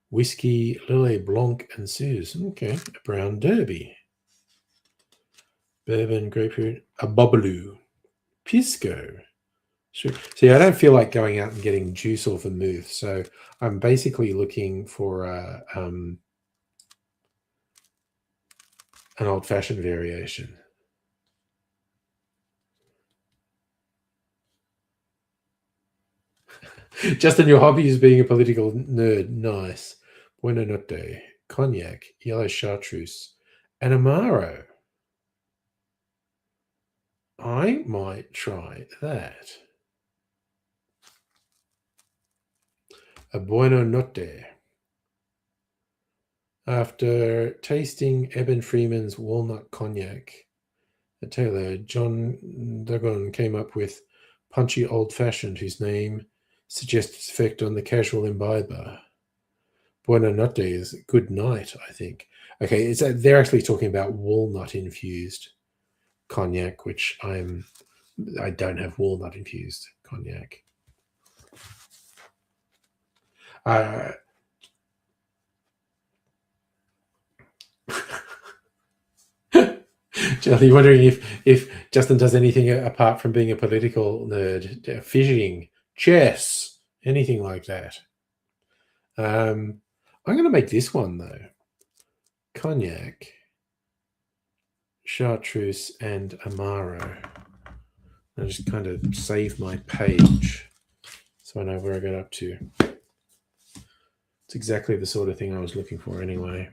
Whiskey, Lillet Blanc, and Suze. Okay. A brown derby. Bourbon, grapefruit. A Bobaloo. Pisco. Sure. See, I don't feel like going out and getting juice or vermouth, so I'm basically looking for an old-fashioned variation. Justin, your hobby is being a political nerd. Nice. Buena notte. Cognac, yellow chartreuse, and Amaro. I might try that. A buena notte. After tasting Eben Freeman's walnut cognac at Taylor, John Duggan came up with punchy old-fashioned, whose name suggests its effect on the casual imbiber. Buena notte is good night, I think. Okay, they're actually talking about walnut-infused cognac, which I don't have walnut-infused cognac. Charlie, wondering if Justin does anything apart from being a political nerd, fishing, chess, anything like that. I'm going to make this one, though. Cognac, chartreuse, and Amaro. I'll just kind of save my page so I know where I got up to. It's exactly the sort of thing I was looking for anyway.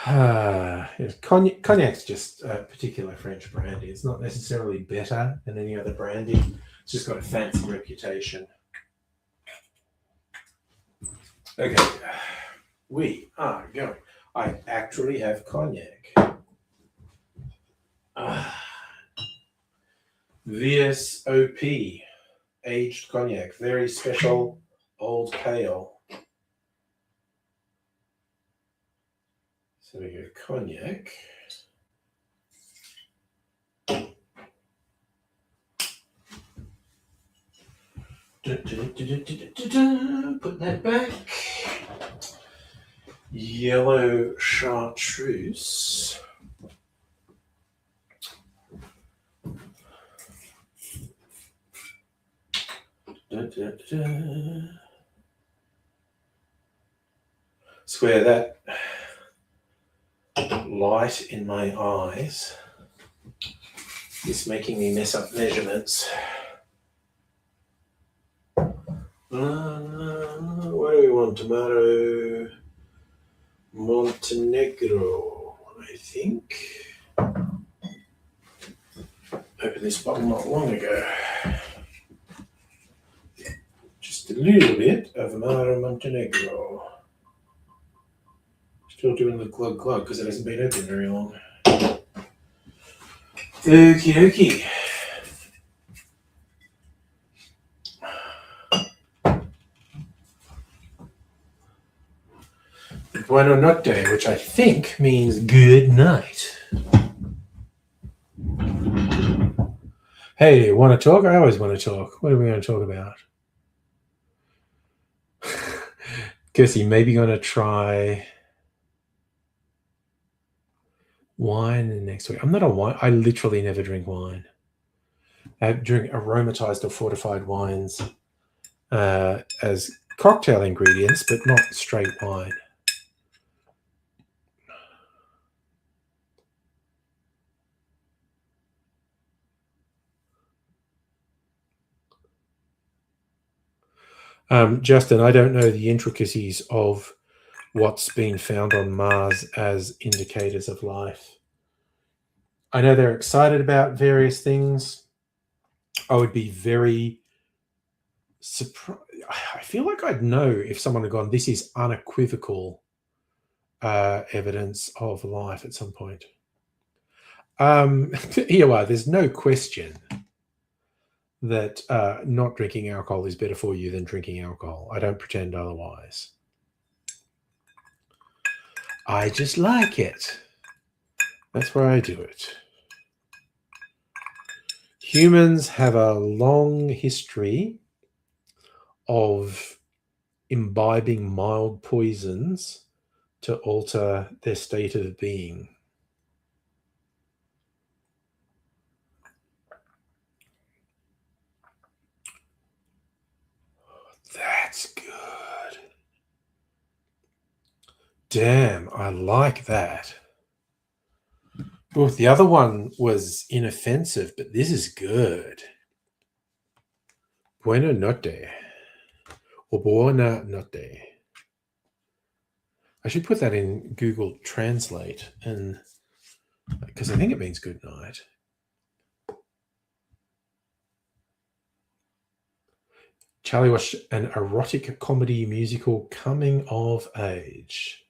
Yes, Cognac's just a particular French brandy. It's not necessarily better than any other brandy. It's just got a fancy reputation. Okay, we are going. I actually have cognac. VSOP, aged cognac, very special old pale. So we go cognac. Put that back. Yellow chartreuse. Square that light in my eyes is making me mess up measurements. What do we want? Tomato Montenegro, I think. Opened this bottle not long ago. Just a little bit of Amaro Montenegro. Still doing the glug glug because it hasn't been open very long. Okie dokie. Buona notte, which I think means good night. Hey, want to talk? I always want to talk. What are we going to talk about? Kirsty, maybe going to try wine next week. I'm not a wine. I literally never drink wine. I drink aromatized or fortified wines as cocktail ingredients, but not straight wine. Justin, I don't know the intricacies of what's been found on Mars as indicators of life. I know they're excited about various things. I would be very surprised. I feel like I'd know if someone had gone, this is unequivocal evidence of life at some point. Here you are. There's no question that not drinking alcohol is better for you than drinking alcohol. I don't pretend otherwise. I just like it. That's why I do it. Humans have a long history of imbibing mild poisons to alter their state of being. That's good. Damn, I like that. Well, the other one was inoffensive, but this is good. Buena notte. Or buona notte. I should put that in Google Translate, and because I think it means good night. Charlie watched an erotic comedy musical, Coming of Age.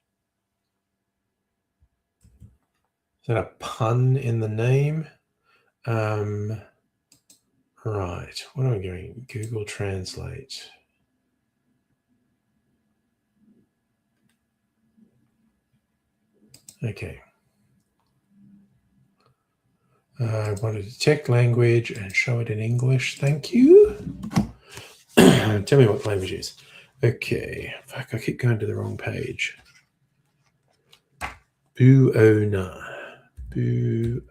Is that a pun in the name? Right. What am I doing? Google Translate. Okay. I want to detect language and show it in English. Thank you. Tell me what language is. Okay. Fuck, I keep going to the wrong page. Buona. Buona.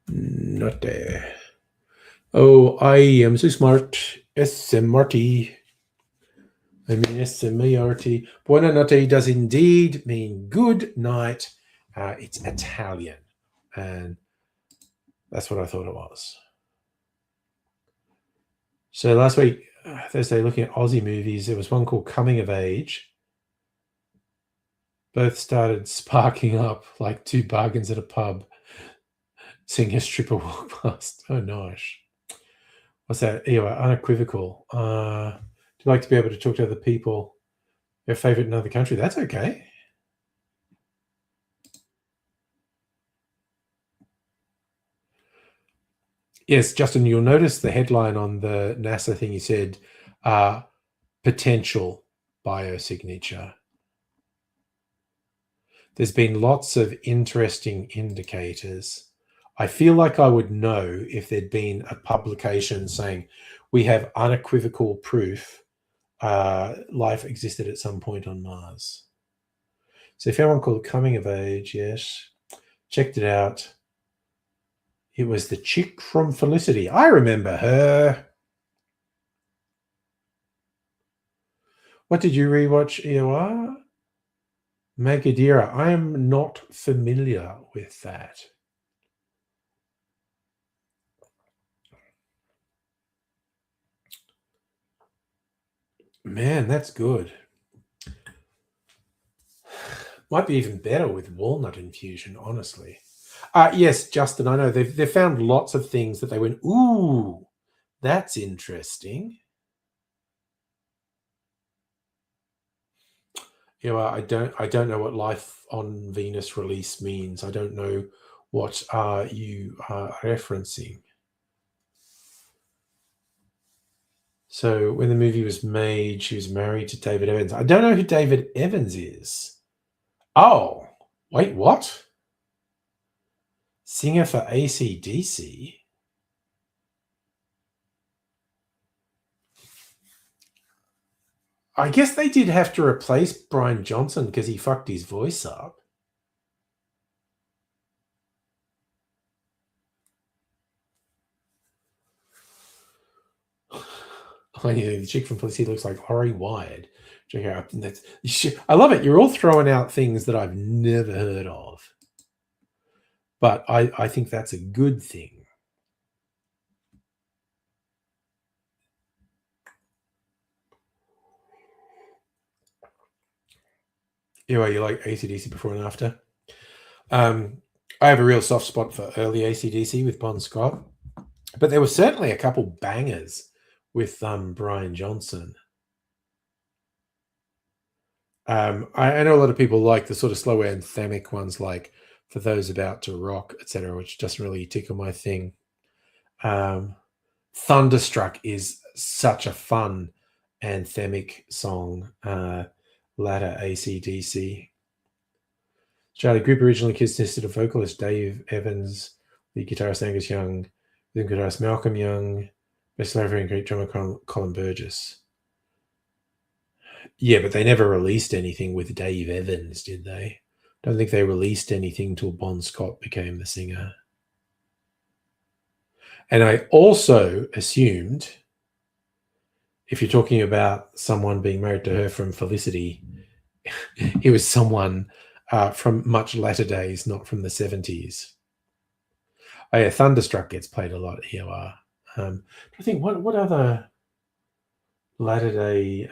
Notte. Oh, I am so smart. S-M-R-T. I mean S-M-A-R-T. Buona notte does indeed mean good night. It's Italian. And that's what I thought it was. So last week, Thursday, looking at Aussie movies, there was one called Coming of Age. Both started sparking up like two bargains at a pub, seeing a stripper walk past. Oh, nice. What's that? Anyway, unequivocal. Do you like to be able to talk to other people? Your favorite in another country? That's okay. Yes, Justin, you'll notice the headline on the NASA thing. You said potential biosignature. There's been lots of interesting indicators. I feel like I would know if there'd been a publication saying we have unequivocal proof life existed at some point on Mars. So if anyone called Coming of Age, yes, checked it out. It was the chick from Felicity. I remember her. What did you rewatch, EOR? Megadira. I am not familiar with that. Man, that's good. Might be even better with walnut infusion, honestly. Yes, Justin, I know they've found lots of things that they went, ooh, that's interesting. I don't know what life on Venus release means. I don't know what you are referencing. So when the movie was made, she was married to David Evans. I don't know who David Evans is. Oh, wait, what? Singer for AC/DC? I guess they did have to replace Brian Johnson because he fucked his voice up. The chick from Felicity looks like Ori Wired. Check her out. I love it. You're all throwing out things that I've never heard of. But I think that's a good thing. Anyway, you like AC/DC before and after? I have a real soft spot for early AC/DC with Bon Scott. But there were certainly a couple bangers with Brian Johnson. I know a lot of people like the sort of slow anthemic ones, like For Those About to Rock, etc., which doesn't really tickle my thing. Thunderstruck is such a fun anthemic song. Latter AC/DC. Charlie Group originally consisted of vocalist Dave Evans, the guitarist Angus Young, the guitarist Malcolm Young, bass player and great drummer Colin Burgess. Yeah, but they never released anything with Dave Evans, did they? Don't think they released anything till Bon Scott became the singer. And I also assumed, if you're talking about someone being married to her from Felicity, it was someone from much latter days, not from the 70s. Oh yeah, Thunderstruck gets played a lot here. I think what other latter day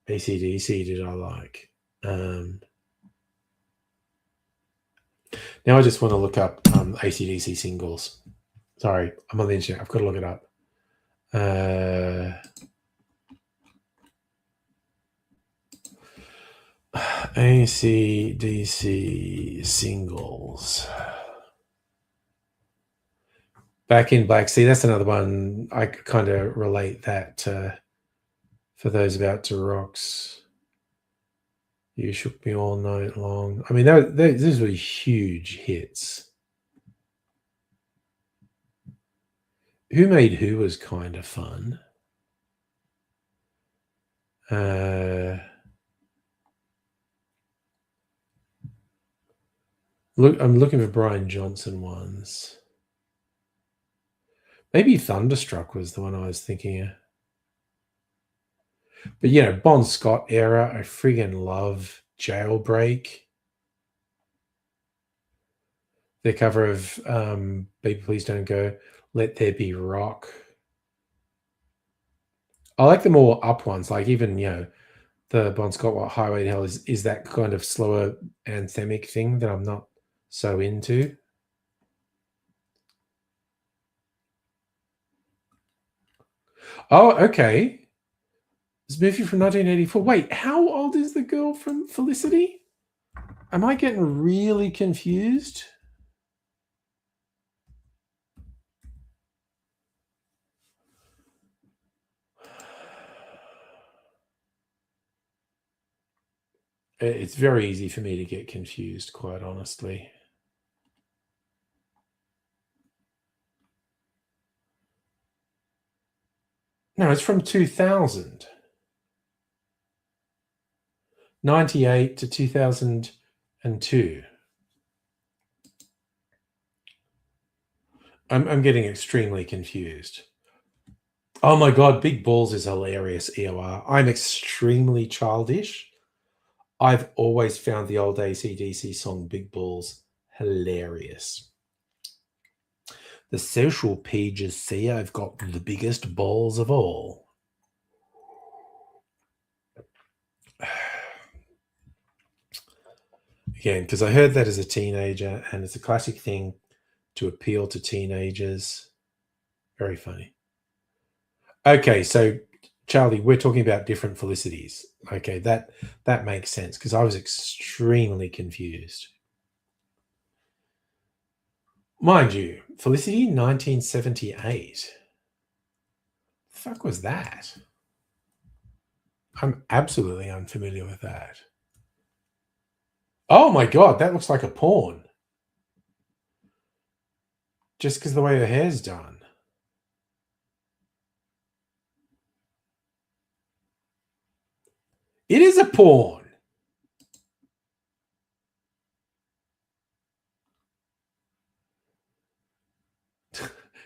AC/DC did I like? Now I just want to look up AC/DC singles. Sorry, I'm on the internet. I've got to look it up. AC/DC singles. Back in Black. See, that's another one. I kind of relate that to For Those About to Rocks. You Shook Me All Night Long. I mean, these were huge hits. Who Made Who was kind of fun. Look, I'm looking for Brian Johnson ones. Maybe Thunderstruck was the one I was thinking of. But Bon Scott era, I friggin' love Jailbreak. Their cover of Baby Please Don't Go, Let There Be Rock. I like the more up ones, like even, the Bon Scott Highway to Hell is that kind of slower anthemic thing that I'm not so into. Oh, okay. This movie from 1984. Wait, how old is the girl from Felicity? Am I getting really confused? It's very easy for me to get confused, quite honestly. No, it's from 2000. 98 to 2002. I'm getting extremely confused. Oh my God, Big Balls is hilarious, EOR. I'm extremely childish. I've always found the old AC/DC song Big Balls hilarious. The social pages say I've got the biggest balls of all. Again, because I heard that as a teenager, and it's a classic thing to appeal to teenagers. Very funny. Okay, so Charlie, we're talking about different felicities. Okay, that makes sense because I was extremely confused. Mind you, Felicity 1978. The fuck was that? I'm absolutely unfamiliar with that. Oh my God, that looks like a porn. Just because the way her hair's done. It is a porn.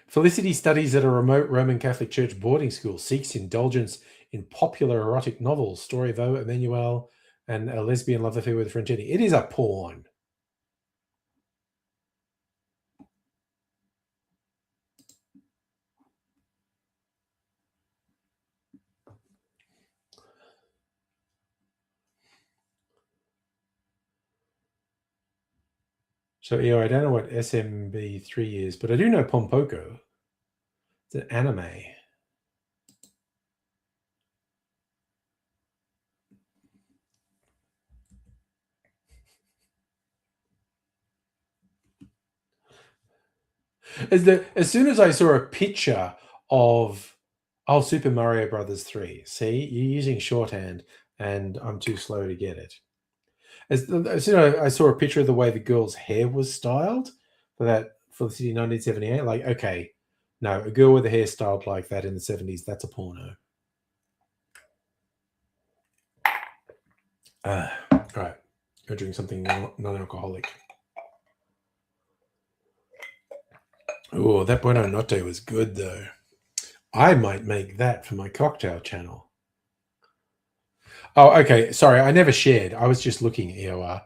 Felicity studies at a remote Roman Catholic Church boarding school, seeks indulgence in popular erotic novels, Story of Emmanuel, and a lesbian love affair with Franchetti. It is a porn. So, yeah, I don't know what SMB3 is, but I do know Pompoko. It's an anime. As soon as I saw a picture of Super Mario Brothers 3, see, you're using shorthand, and I'm too slow to get it. As soon as I saw a picture of the way the girl's hair was styled for that Felicity 1978, like, okay, no, a girl with a hair styled like that in the 70s, that's a porno. All right, go drink something non-alcoholic. Oh, that Buono Notte was good, though. I might make that for my cocktail channel. Oh, okay. Sorry, I never shared. I was just looking, EOR.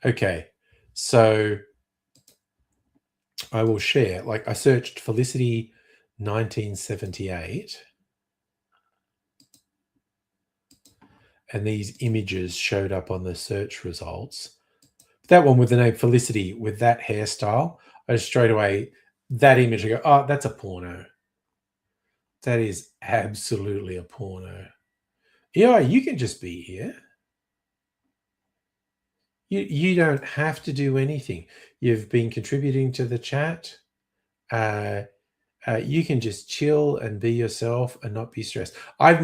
Okay. So I will share. Like, I searched Felicity 1978, and these images showed up on the search results. That one with the name Felicity with that hairstyle, I just straight away, that image, I go, oh, that's a porno. That is absolutely a porno. Yeah, you can just be here. You don't have to do anything. You've been contributing to the chat. You can just chill and be yourself and not be stressed. I've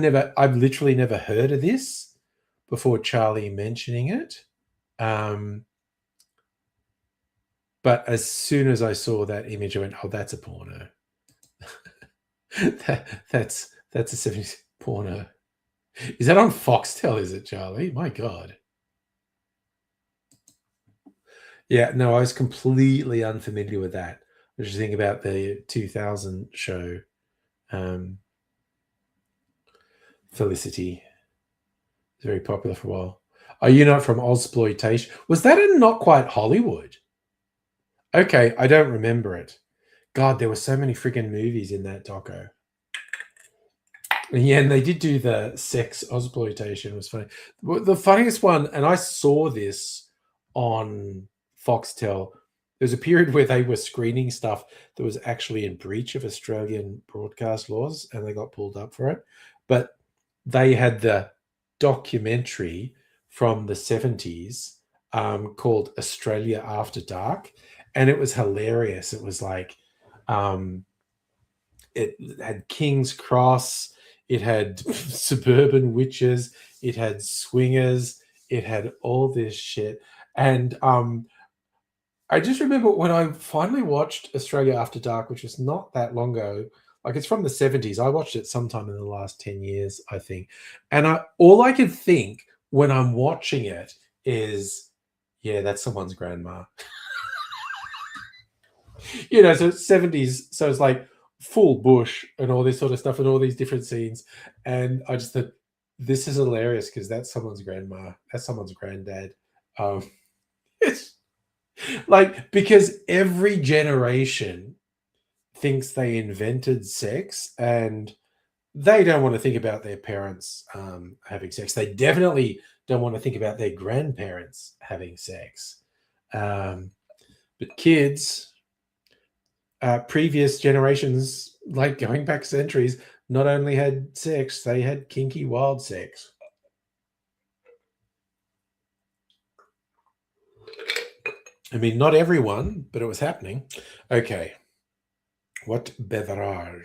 literally never heard of this before Charlie mentioning it. But as soon as I saw that image, I went, oh, that's a porno. That's a 70s porno. Is that on Foxtel, is it, Charlie? My God. Yeah, no, I was completely unfamiliar with that. I was just thinking about the 2000 show, Felicity. It's very popular for a while. Are you not from Ozploitation? Was that in Not Quite Hollywood? Okay, I don't remember it. God, there were so many friggin' movies in that doco. Yeah, and they did do the sex Ozploitation. It was funny. The funniest one, and I saw this on Foxtel. There was a period where they were screening stuff that was actually in breach of Australian broadcast laws, and they got pulled up for it. But they had the documentary from the 70s called Australia After Dark, and it was hilarious. It was like It had King's Cross. It had suburban witches. It had swingers. It had all this shit. And I just remember when I finally watched Australia After Dark, which was not that long ago. Like, it's from the 70s. I watched it sometime in the last 10 years, I think. And all I could think when I'm watching it is, yeah, that's someone's grandma. So it's 70s. So it's like full bush and all this sort of stuff and all these different scenes. And I just thought, this is hilarious because that's someone's grandma. That's someone's granddad. It's like, because every generation thinks they invented sex and they don't want to think about their parents having sex. They definitely don't want to think about their grandparents having sex. But kids, previous generations, like going back centuries, not only had sex, they had kinky, wild sex. I mean, not everyone, but it was happening. Okay. What beverage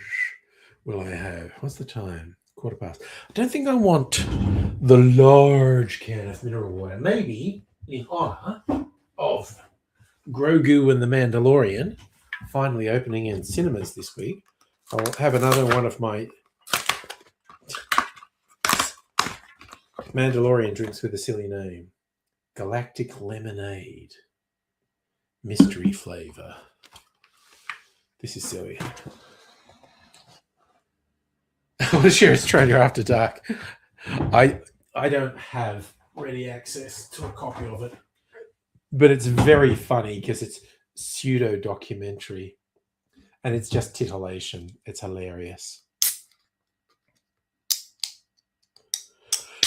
will I have? What's the time? 1:15. I don't think I want the large can of mineral water. Maybe in honor of Grogu and the Mandalorian finally opening in cinemas this week, I'll have another one of my Mandalorian drinks with a silly name. Galactic Lemonade. Mystery flavor. This is silly. I want to share Australia After Dark. I don't have ready access to a copy of it, but it's very funny because it's pseudo documentary and it's just titillation. It's hilarious.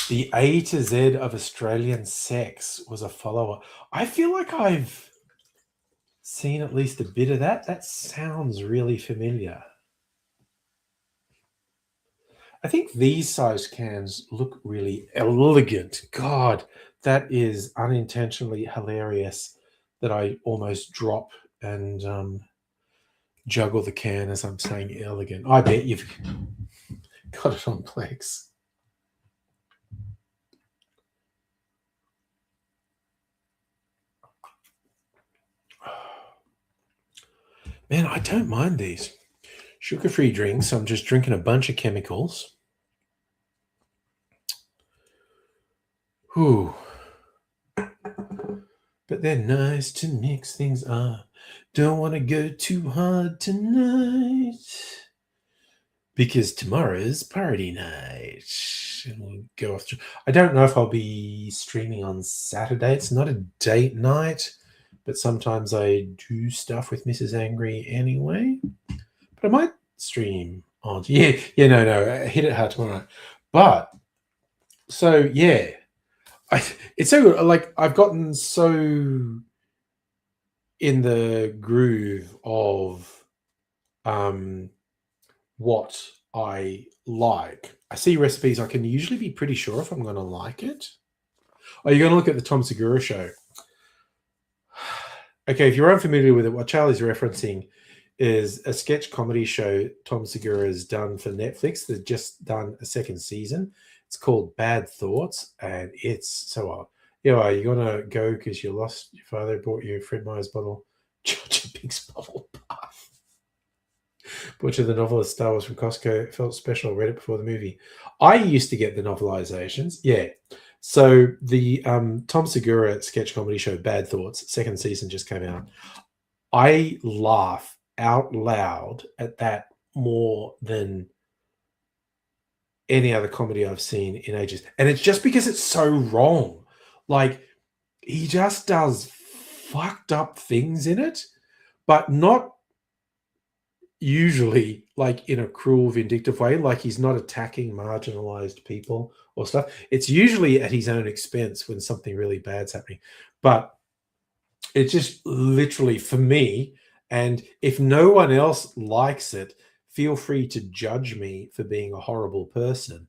The A to Z of Australian sex was a follower. I feel like I've seen at least a bit of that. That sounds really familiar. I think these size cans look really elegant. God, that is unintentionally hilarious that I almost drop and juggle the can as I'm saying elegant. I bet you've got it on Plex. Man, I don't mind these. Sugar-free drinks. I'm just drinking a bunch of chemicals. Whew. But they're nice to mix things up. Don't want to go too hard tonight because tomorrow's party night. And we'll go off. I don't know if I'll be streaming on Saturday. It's not a date night, but sometimes I do stuff with Mrs. Angry anyway. But I might stream on. No. Hit it hard tomorrow. But so yeah. It's so good. Like, I've gotten so in the groove of what I like. I see recipes. I can usually be pretty sure if I'm going to like it. Oh, you're going to look at the Tom Segura show. Okay, if you're unfamiliar with it, what Charlie's referencing is a sketch comedy show Tom Segura has done for Netflix. They've just done a second season. It's called Bad Thoughts, and it's so odd. Are you gonna go because you lost your father bought you a Fred Meyer's bottle? Georgia Pink's bubble bath. Butcher the novelist Star Wars from Costco. Felt special. Read it before the movie. I used to get the novelizations. Yeah. So the Tom Segura sketch comedy show Bad Thoughts, second season just came out. I laugh out loud at that more than any other comedy I've seen in ages. And it's just because it's so wrong. Like, he just does fucked up things in it, but not usually like in a cruel, vindictive way. Like, he's not attacking marginalized people or stuff. It's usually at his own expense when something really bad's happening. But it's just literally, for me, and if no one else likes it, feel free to judge me for being a horrible person.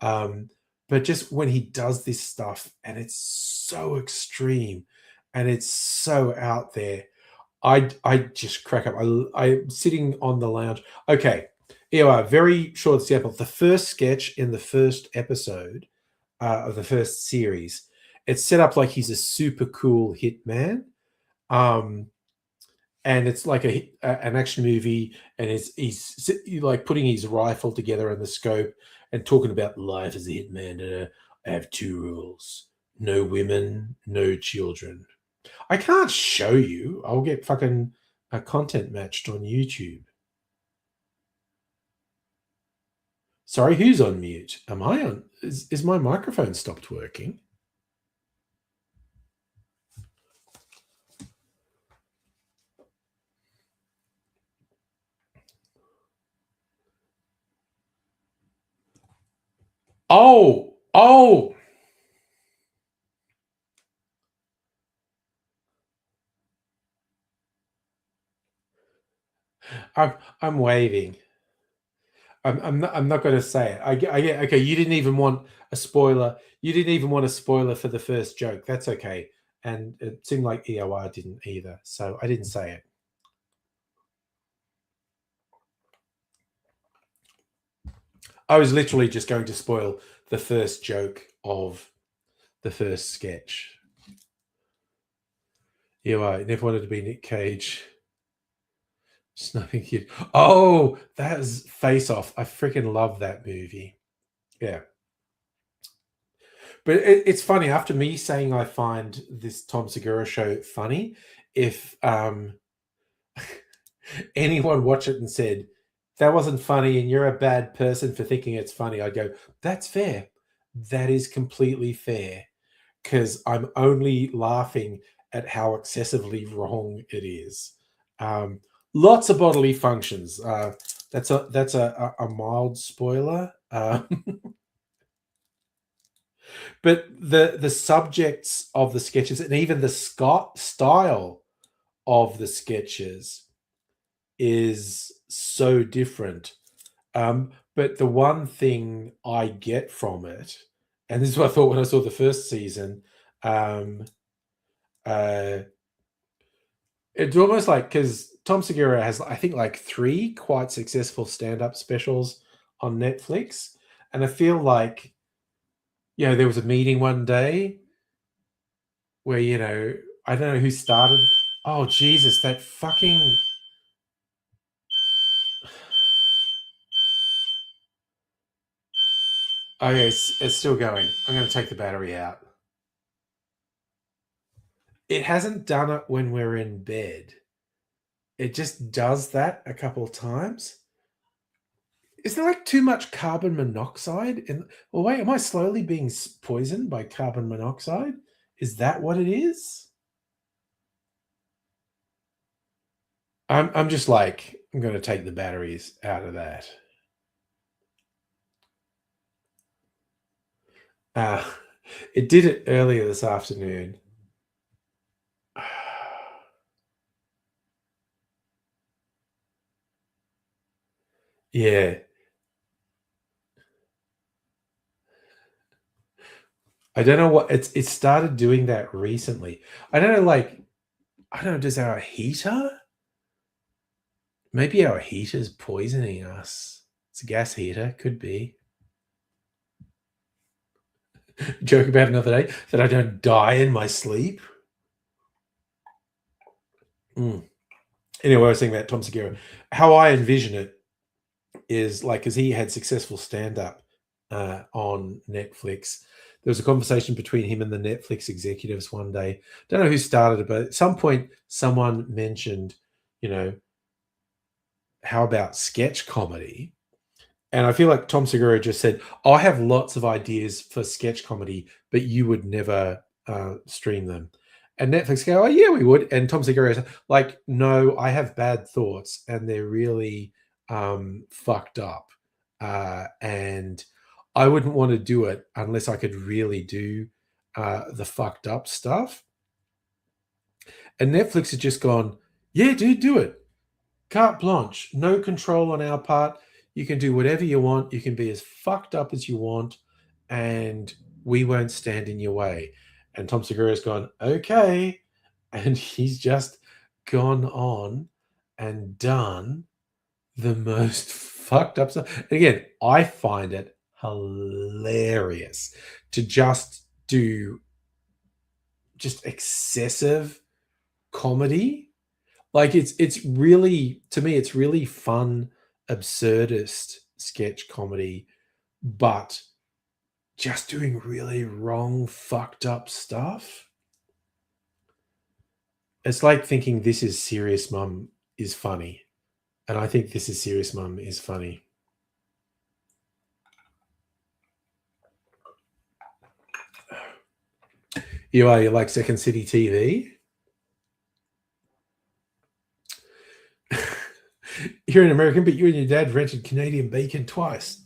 But just when he does this stuff and it's so extreme and it's so out there, I just crack up. I'm sitting on the lounge. Okay, Anyway, very short example. The first sketch in the first episode of the first series, it's set up like he's a super cool hitman. Um, and it's like an action movie, and he's like putting his rifle together in the scope and talking about life as a hitman. I have two rules: no women, no children. I can't show you. I'll get fucking content matched on YouTube. Sorry, who's on mute? Am I on? Is my microphone stopped working? Oh. I'm waving. I'm not going to say it. I get okay. You didn't even want a spoiler. You didn't even want a spoiler for the first joke. That's okay. And it seemed like EOR didn't either, so I didn't say it. I was literally just going to spoil the first joke of the first sketch. EOR never wanted to be Nick Cage. Sniping Kid. Oh, that was Face Off. I freaking love that movie. Yeah. But it's funny, after me saying I find this Tom Segura show funny, if anyone watched it and said, that wasn't funny and you're a bad person for thinking it's funny, I'd go, that's fair. That is completely fair. Because I'm only laughing at how excessively wrong it is. Lots of bodily functions. That's a mild spoiler. But the subjects of the sketches and even the style of the sketches is so different. But the one thing I get from it, and this is what I thought when I saw the first season, uh, it's almost like, because Tom Segura has, I think, like 3 quite successful stand-up specials on Netflix, and I feel like, there was a meeting one day where, I don't know who started. Oh, Jesus, that fucking. Okay, it's still going. I'm going to take the battery out. It hasn't done it when we're in bed. It just does that a couple of times. Is there like too much carbon monoxide in? Well, wait, am I slowly being poisoned by carbon monoxide? Is that what it is? I'm just like, I'm going to take the batteries out of that. Uh, it did it earlier this afternoon. Yeah. I don't know what it started doing that recently. I don't know, like, I don't know, does our heater? Maybe our heater's poisoning us. It's a gas heater, could be. Joke about another day that I don't die in my sleep. Anyway, I was saying about Tom Segura. How I envision it is like, because he had successful stand-up on Netflix. There was a conversation between him and the Netflix executives one day. Don't know who started it, but at some point someone mentioned, how about sketch comedy? And I feel like Tom Segura just said, I have lots of ideas for sketch comedy, but you would never stream them. And Netflix go, oh, yeah, we would. And Tom Segura is like, no, I have bad thoughts and they're really fucked up. And I wouldn't want to do it unless I could really do the fucked up stuff. And Netflix has just gone, yeah, dude, do it. Carte blanche, no control on our part. You can do whatever you want. You can be as fucked up as you want, and we won't stand in your way. And Tom Segura's gone, okay. And he's just gone on and done the most fucked up stuff. And again, I find it hilarious to just do just excessive comedy. Like it's really, to me, it's really fun, absurdist sketch comedy, but just doing really wrong, fucked up stuff. It's like thinking This Is Serious Mum is funny. And I think This Is Serious Mum is funny. You like Second City TV? You're an American, but you and your dad rented Canadian bacon twice.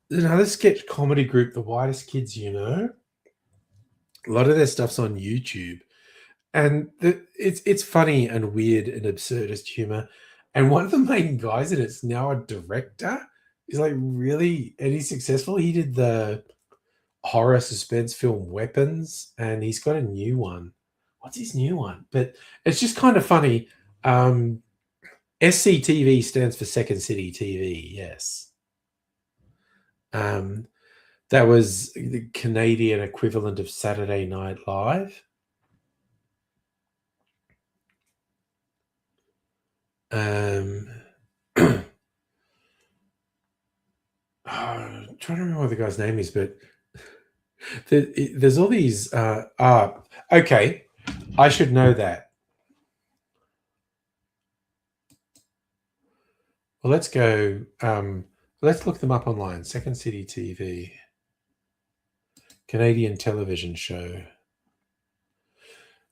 There's another sketch comedy group, The Whitest Kids You Know. A lot of their stuff's on YouTube. And it's funny and weird and absurdist humor. And one of the main guys in it's now a director. He's like really, and he's successful. He did the horror suspense film Weapons, and he's got a new one. What's his new one? But it's just kind of funny. SCTV stands for Second City TV. Yes. That was the Canadian equivalent of Saturday Night Live. I'm trying to remember what the guy's name is, but there's all these. Okay, I should know that. Well, let's go. Let's look them up online. Second City TV, Canadian television show.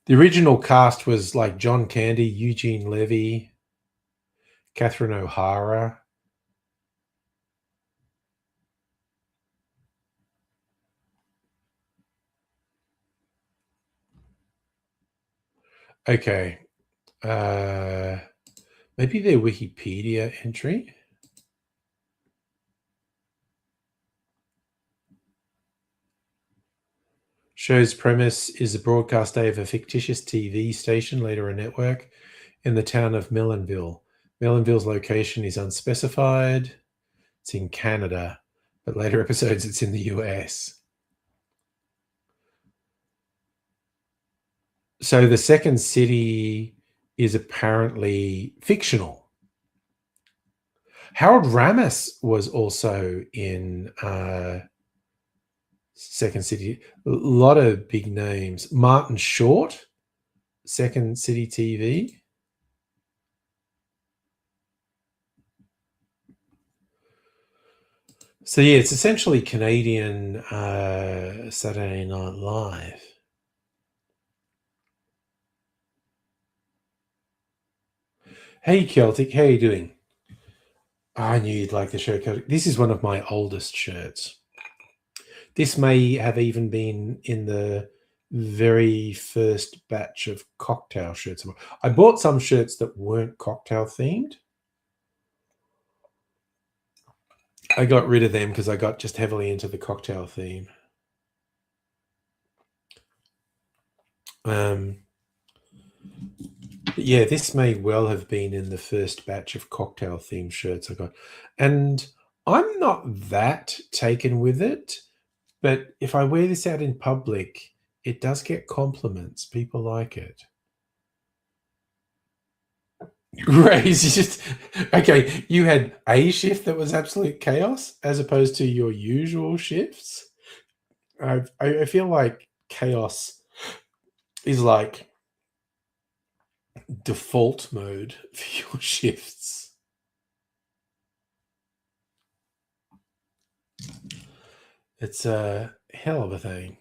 The original cast was like John Candy, Eugene Levy, Catherine O'Hara. Okay. Maybe their Wikipedia entry. Show's premise is a broadcast day of a fictitious TV station, later a network, in the town of Melonville. Melonville's location is unspecified. It's in Canada, but later episodes it's in the US. So the second city is apparently fictional. Harold Ramis was also in Second City. A lot of big names. Martin Short, Second City TV. So yeah, it's essentially Canadian Saturday Night Live. Hey Celtic, how you doing? I knew you'd like the shirt, Celtic. This is one of my oldest shirts. This may have even been in the very first batch of cocktail shirts. I bought some shirts that weren't cocktail themed. I got rid of them because I got just heavily into the cocktail theme. Yeah, this may well have been in the first batch of cocktail themed shirts I got. And I'm not that taken with it, but if I wear this out in public, it does get compliments. People like it. Right. It's just okay. You had a shift that was absolute chaos as opposed to your usual shifts. I feel like chaos is like default mode for your shifts. It's a hell of a thing.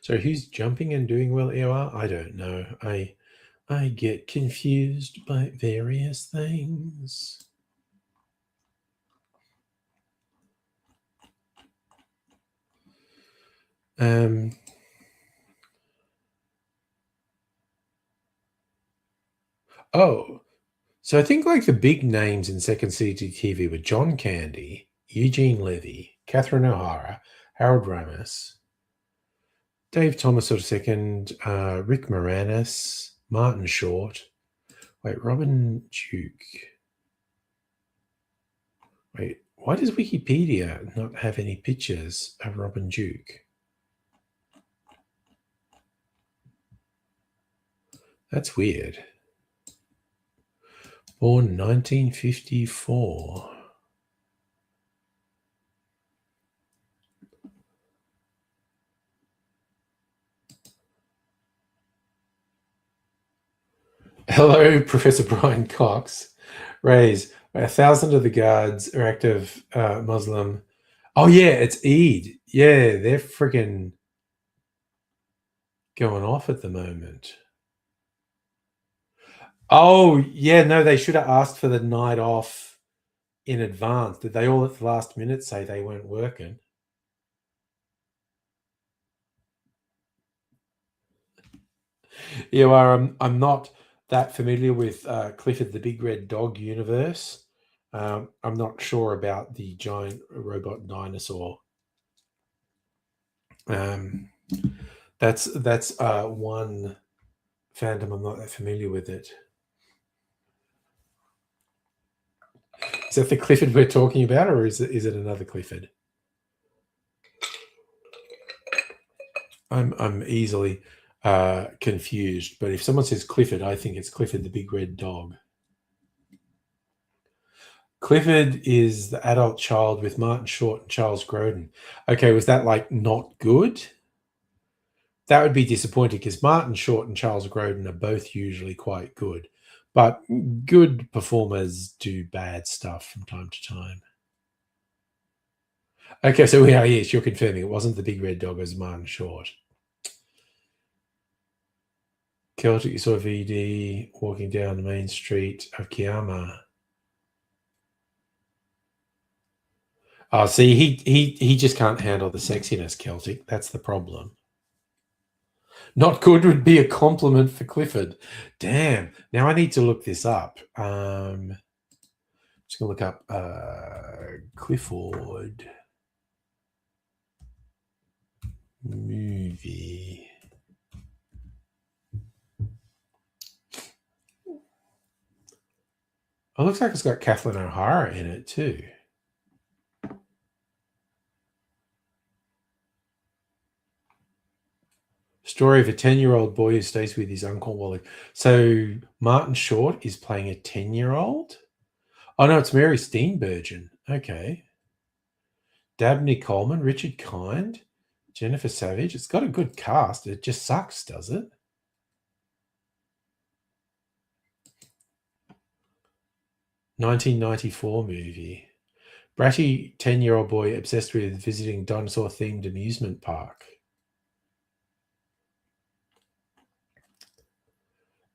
So who's jumping and doing well, EOR? I don't know. I get confused by various things. Oh, so I think like the big names in Second City TV were John Candy, Eugene Levy, Catherine O'Hara, Harold Ramis, Dave Thomas sort of second, Rick Moranis, Martin Short. Wait, Robin Duke. Wait, why does Wikipedia not have any pictures of Robin Duke? That's weird. Born 1954. Hello, Professor Brian Cox. Raise 1,000 of the guards are active Muslim. Oh yeah, it's Eid. Yeah, they're freaking going off at the moment. Oh yeah, no, they should have asked for the night off in advance. Did they all at the last minute say they weren't working? Yeah, well, I'm not that familiar with Clifford the Big Red Dog universe. I'm not sure about the giant robot dinosaur. Um, that's one fandom I'm not that familiar with it. Is that the Clifford we're talking about, or is it another Clifford? I'm easily confused, but if someone says Clifford, I think it's Clifford the Big Red Dog. Clifford is the adult child with Martin Short and Charles Grodin. Okay, was that like not good? That would be disappointing because Martin Short and Charles Grodin are both usually quite good, but good performers do bad stuff from time to time. Okay, so yeah, yes, you're confirming it wasn't the Big Red Dog, it was Martin Short. Celtic, you saw VD walking down the main street of Kiama. Oh, see, he just can't handle the sexiness, Celtic. That's the problem. Not good would be a compliment for Clifford. Damn. Now I need to look this up. Just gonna look up Clifford movie. Oh, looks like it's got Kathleen O'Hara in it too. Story of a 10-year-old boy who stays with his uncle Wally. So Martin Short is playing a 10-year-old? Oh no, it's Mary Steenburgen. Okay. Dabney Coleman, Richard Kind, Jennifer Savage. It's got a good cast. It just sucks, does it? (1994) movie. Bratty 10-year-old boy obsessed with visiting dinosaur-themed amusement park.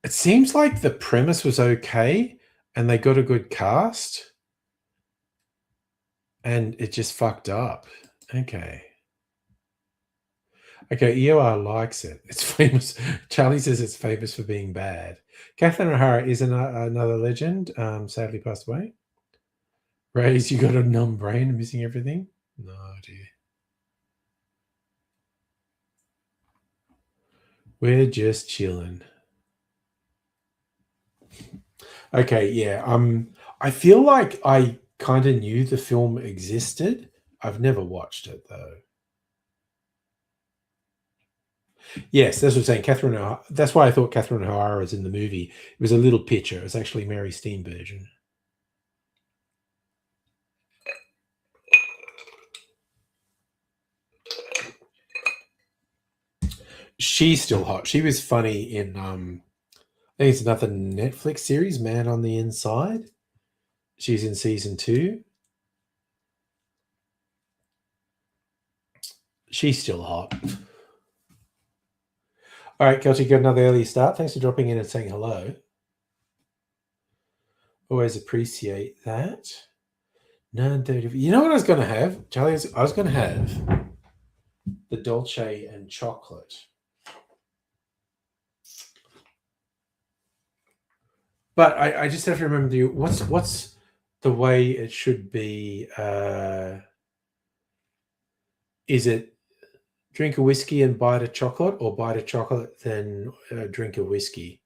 It seems like the premise was okay and they got a good cast and it just fucked up. Okay. Okay, EOR likes it. It's famous. Charlie says it's famous for being bad. Catherine O'Hara is another legend. Sadly passed away. Ray's, you got a numb brain and missing everything? No, dear. We're just chilling. Okay, yeah. I feel like I kind of knew the film existed. I've never watched it though. Yes, that's what I'm saying. Catherine O'Hara. That's why I thought Catherine O'Hara was in the movie. It was a little picture. It was actually Mary Steenburgen. She's still hot. She was funny in I think it's another Netflix series, Man on the Inside. She's in season 2. She's still hot. All right, Kelsey, got another early start. Thanks for dropping in and saying hello. Always appreciate that. 9:30. You know what I was going to have, Charlie? I was going to have the Dolce and chocolate. But I just have to remember what's the way it should be. Is it drink a whiskey and bite a chocolate, or bite a chocolate then drink a whiskey?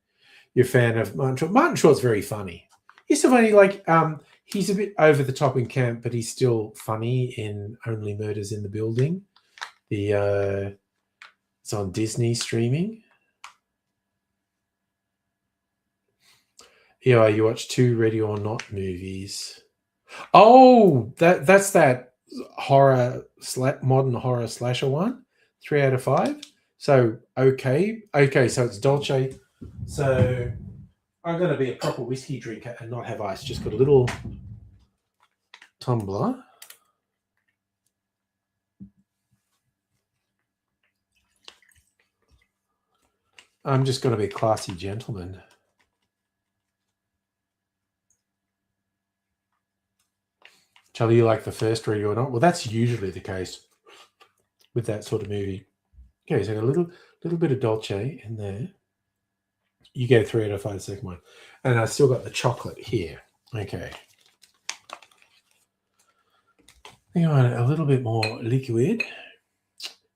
You're a fan of Martin Short. Martin Short's very funny. He's so funny. Like he's a bit over the top in camp, but he's still funny in Only Murders in the Building. It's on Disney streaming. Yeah, you watch 2 Ready or Not movies. Oh, that's that modern horror slasher one. 3 out of 5. So okay. So it's Dolce. So I'm going to be a proper whiskey drinker and not have ice. Just got a little tumbler. I'm just going to be a classy gentleman. Charlie, you like the first Ready or Not? Well, that's usually the case with that sort of movie. Okay, so a little bit of Dolce in there. You go 3 out of 5 the second one. And I still got the chocolate here. Okay. I think I want a little bit more liquid.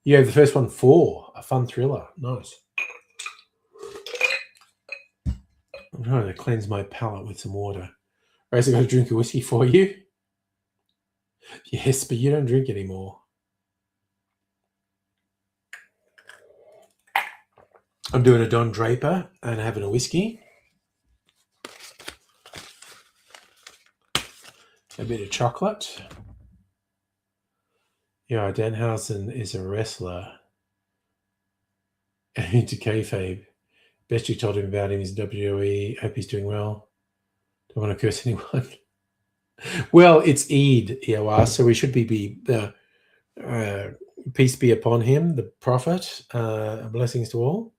You gave the first one 4, a fun thriller. Nice. I'm trying to cleanse my palate with some water. Rose, I got to drink a whiskey for you. Yes, but you don't drink anymore. I'm doing a Don Draper and having a whiskey. A bit of chocolate. Yeah, Danhausen is a wrestler. And into kayfabe. Best you told him about him is WWE. Hope he's doing well. Don't want to curse anyone. Well, it's Eid, Eowar, so we should be peace be upon him, the prophet. Blessings to all.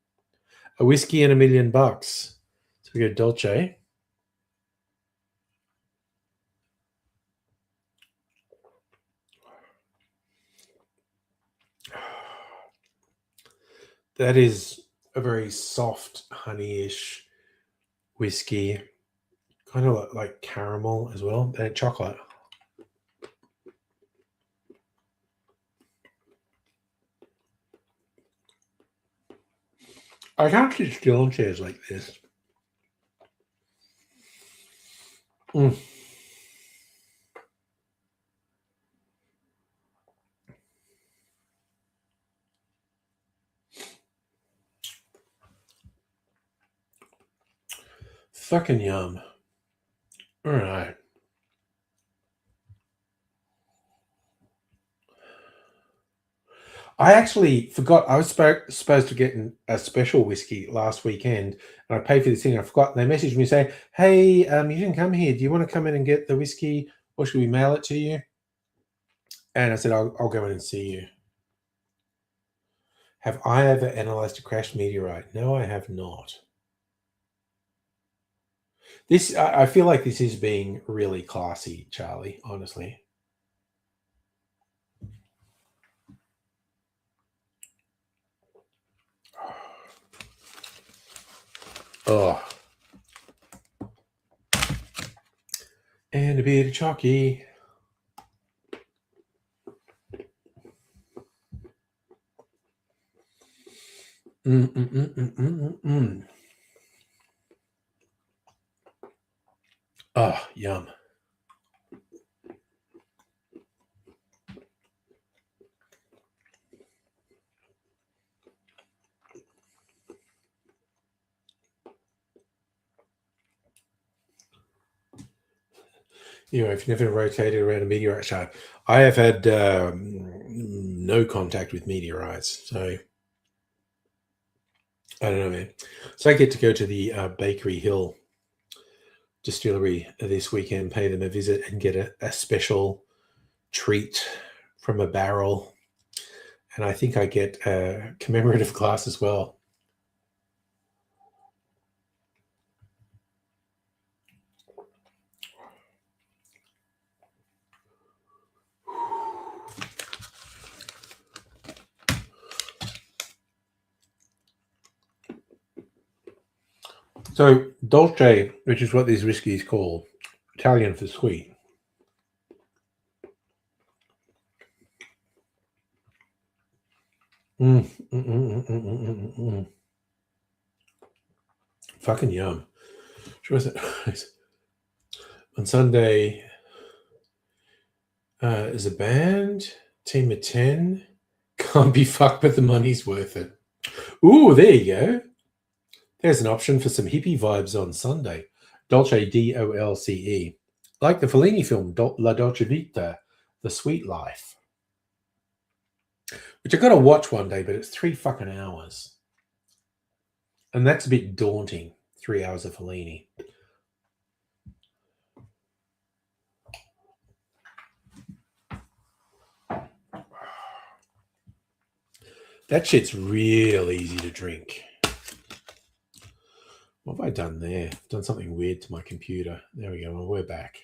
A whiskey and $1 million. So we go Dolce. That is a very soft, honeyish whiskey. Kind of like caramel as well. And chocolate. I can't sit still on chairs like this. Mm. Fucking yum. All right. I actually forgot. I was supposed to get a special whiskey last weekend, and I paid for this thing. I forgot. They messaged me saying, "Hey, you didn't come here. Do you want to come in and get the whiskey, or should we mail it to you?" And I said, "I'll go in and see you." Have I ever analyzed a crashed meteorite? No, I have not. I feel like this is being really classy, Charlie. Honestly. Oh. And a bit of chalky. Oh, yum. If you've never rotated around a meteorite shower, I have had no contact with meteorites, so I don't know, man. So I get to go to the Bakery Hill distillery this weekend, pay them a visit, and get a special treat from a barrel, and I think I get a commemorative glass as well. So dolce, which is what these whiskies call, Italian for sweet. Fucking yum. Sure was it? On Sunday, is a band, team of 10. Can't be fucked, but the money's worth it. Ooh, there you go. There's an option for some hippie vibes on Sunday. Dolce, D-O-L-C-E. Like the Fellini film, La Dolce Vita, The Sweet Life. Which I got to watch one day, but it's 3 fucking hours. And that's a bit daunting, 3 hours of Fellini. That shit's real easy to drink. What have I done there? I've done something weird to my computer. There we go. Well, we're back.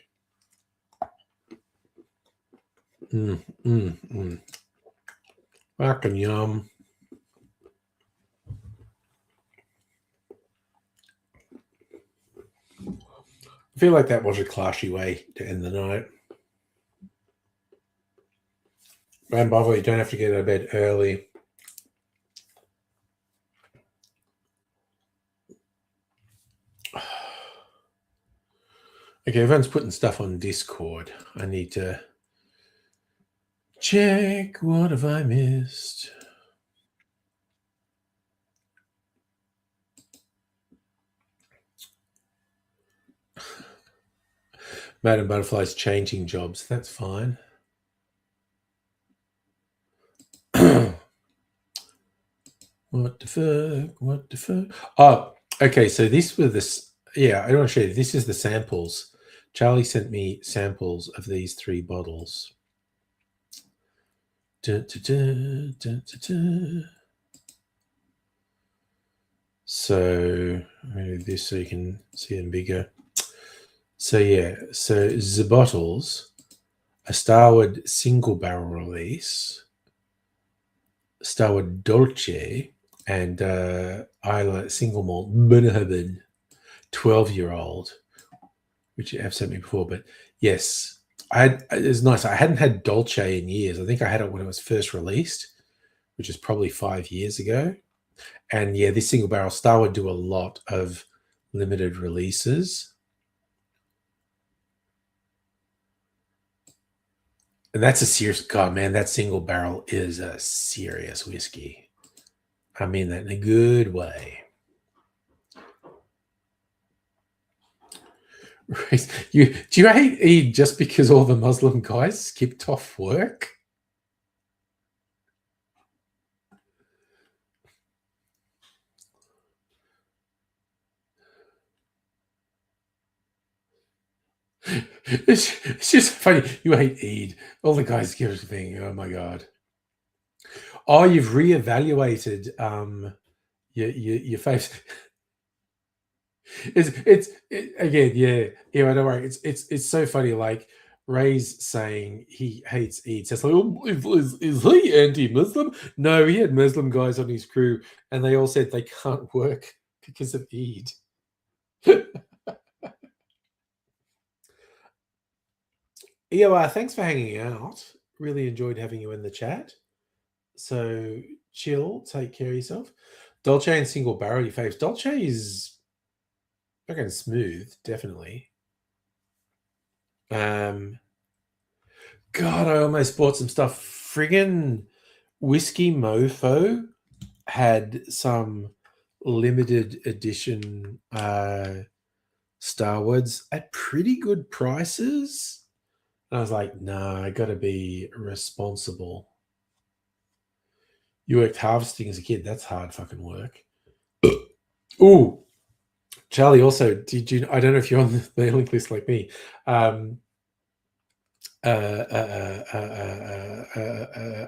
Fucking yum. I feel like that was a classy way to end the night. And by the way, you don't have to get out of bed early. Okay, everyone's putting stuff on Discord. I need to check. What have I missed? Madam Butterfly's changing jobs. That's fine. What the fuck? What the fuck? Oh, okay. So this was this. Yeah, I don't want to show you. This is the samples. Charlie sent me samples of these 3 bottles. So I'm going to do this so you can see them bigger. So yeah, so the bottles, a Starward single barrel release, Starward Dolce, and Isla single malt Bunnahabad 12-year-old, which you have sent me before. But yes, it's nice. I hadn't had Dolce in years. I think I had it when it was first released, which is probably 5 years ago. And yeah, this single barrel Starward do a lot of limited releases. And that's a serious, God, man, that single barrel is a serious whiskey. I mean that in a good way. Do you hate Eid just because all the Muslim guys skipped off work? It's just funny. You hate Eid. All the guys give everything. Oh my God. Oh, you've reevaluated your face. Again, yeah. Don't worry. It's so funny. Like Ray's saying he hates Eid. So it's like, oh, is he anti-Muslim? No, he had Muslim guys on his crew, and they all said they can't work because of Eid. Yeah, thanks for hanging out. Really enjoyed having you in the chat. So chill, take care of yourself. Dolce and single barrel, your faves. Dolce is fucking smooth, definitely. God, I almost bought some stuff. Friggin' Whiskey Mofo had some limited edition Starwards at pretty good prices. And I was like, nah, I gotta be responsible. You worked harvesting as a kid. That's hard fucking work. Ooh, Charlie, also, did you? I don't know if you're on the mailing list like me.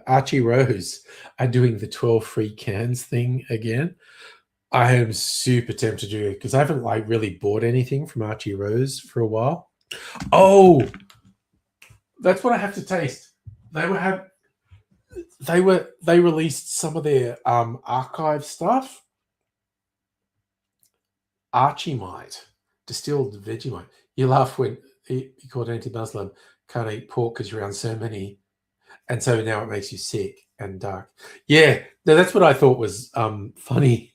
Archie Rose are doing the 12 free cans thing again. I am super tempted to do it because I haven't like really bought anything from Archie Rose for a while. Oh, that's what I have to taste. They released some of their archive stuff. Archimite, distilled Vegemite. You laugh when you called anti-Muslim, can't eat pork because you're around so many, and so now it makes you sick and dark. Yeah, no, that's what I thought was funny.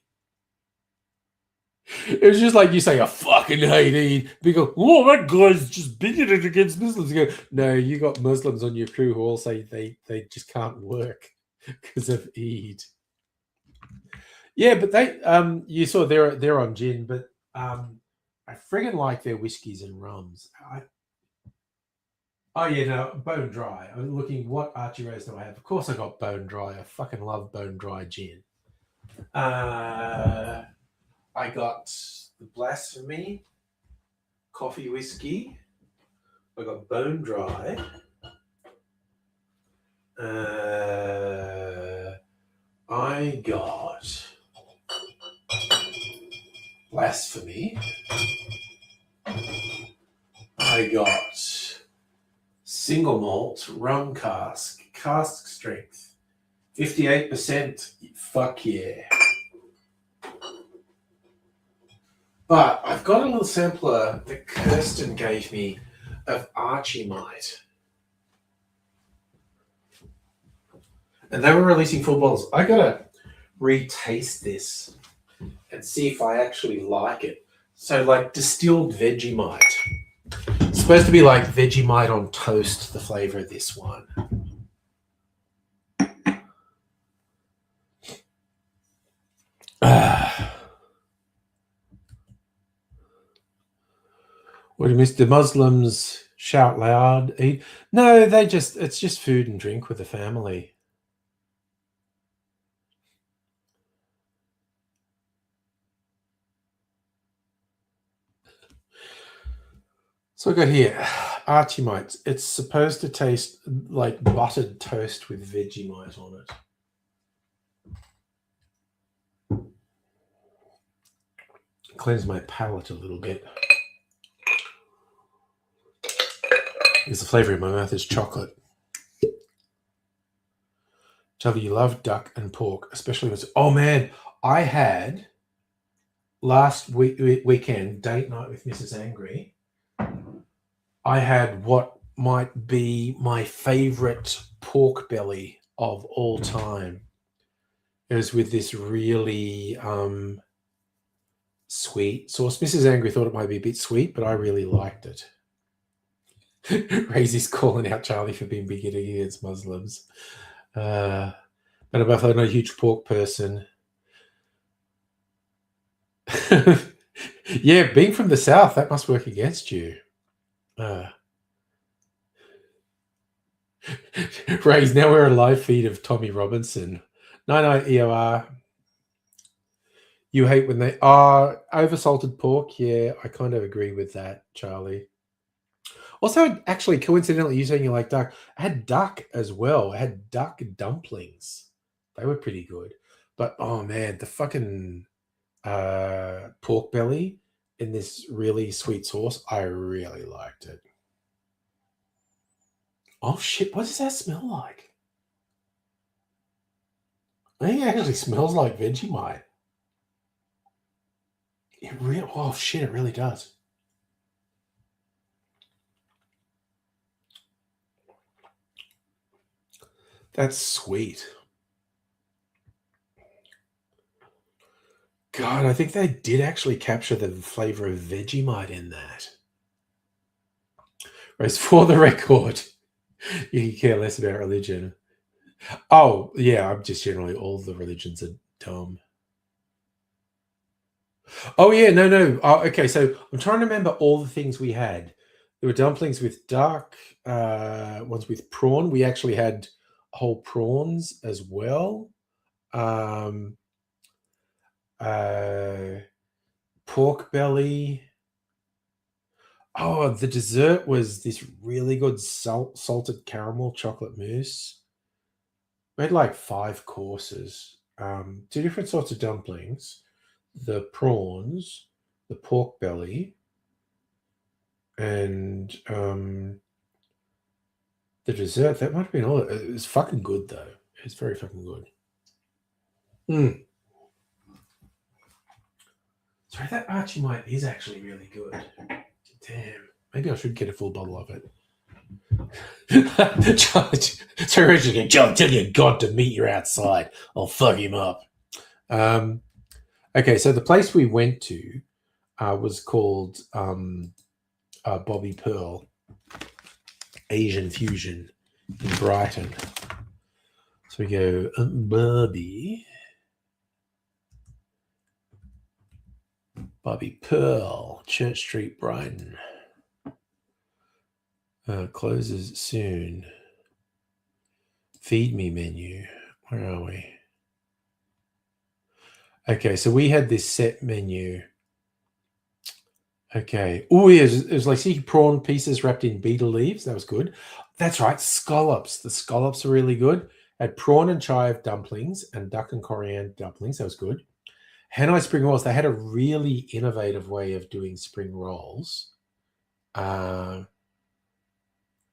It was just like you say, I fucking hate Eid. We go, oh, that guy's just bigoted against Muslims. You go, no, you got Muslims on your crew who all say they just can't work because of Eid. Yeah, but they you saw they're on gin, but I friggin' like their whiskies and rums. Oh yeah, no, bone dry. I'm looking what Archieros do I have? Of course I got bone dry. I fucking love bone dry gin. I got the Blasphemy coffee whiskey. I got bone dry. I got Blasphemy. I got single malt rum cask strength, 58%. Fuck yeah. But I've got a little sampler that Kirsten gave me of Archimite. And they were releasing full bottles. I gotta retaste this and see if I actually like it. So, like distilled Vegemite. It's supposed to be like Vegemite on toast, the flavor of this one. What do you miss? The Muslims shout loud, eat? No, it's just food and drink with the family. So I got here, Archimite. It's supposed to taste like buttered toast with Vegemite on it. Cleanse my palate a little bit. Because the flavor in my mouth is chocolate. Charlie, you love duck and pork, especially with. Oh man, I had last weekend date night with Mrs. Angry. I had what might be my favorite pork belly of all time. It was with this really sweet sauce. Mrs. Angry thought it might be a bit sweet, but I really liked it. Raisy's calling out Charlie for being bigoted against Muslims. But I'm both not a huge pork person. Yeah, being from the South, that must work against you. Ray's now we're a live feed of Tommy Robinson. No, EOR. You hate when they are oversalted pork. Yeah, I kind of agree with that, Charlie. Also, actually, coincidentally, you saying you like duck. I had duck as well. I had duck dumplings. They were pretty good. But oh man, the fucking pork belly in this really sweet sauce, I really liked it. Oh shit, what does that smell like? I think it actually smells like Vegemite. Oh shit, it really does. That's sweet. God, I think they did actually capture the flavor of Vegemite in that. Whereas for the record, you care less about religion. Oh, yeah, I'm just generally all the religions are dumb. Oh, yeah, no. Oh, okay, so I'm trying to remember all the things we had. There were dumplings with duck, ones with prawn. We actually had whole prawns as well. Pork belly. Oh, the dessert was this really good salted caramel chocolate mousse. We had like 5 courses, 2 different sorts of dumplings, the prawns, the pork belly, and the dessert. That might have been all. It was fucking good though. It's very fucking good. It's Sorry, that Archimite is actually really good. Damn. Maybe I should get a full bottle of it. So Richard, John, tell your God to meet you outside. I'll fuck him up. Okay, so the place we went to was called Bobby Pearl Asian Fusion in Brighton. So we go Bobby Pearl, Church Street, Brighton. Closes soon. Feed me menu. Where are we? Okay, so we had this set menu. Okay. Oh, yeah, it was like sea prawn pieces wrapped in betel leaves. That was good. That's right, scallops. The scallops are really good. Had prawn and chive dumplings and duck and coriander dumplings. That was good. Hanoi spring rolls. They had a really innovative way of doing spring rolls.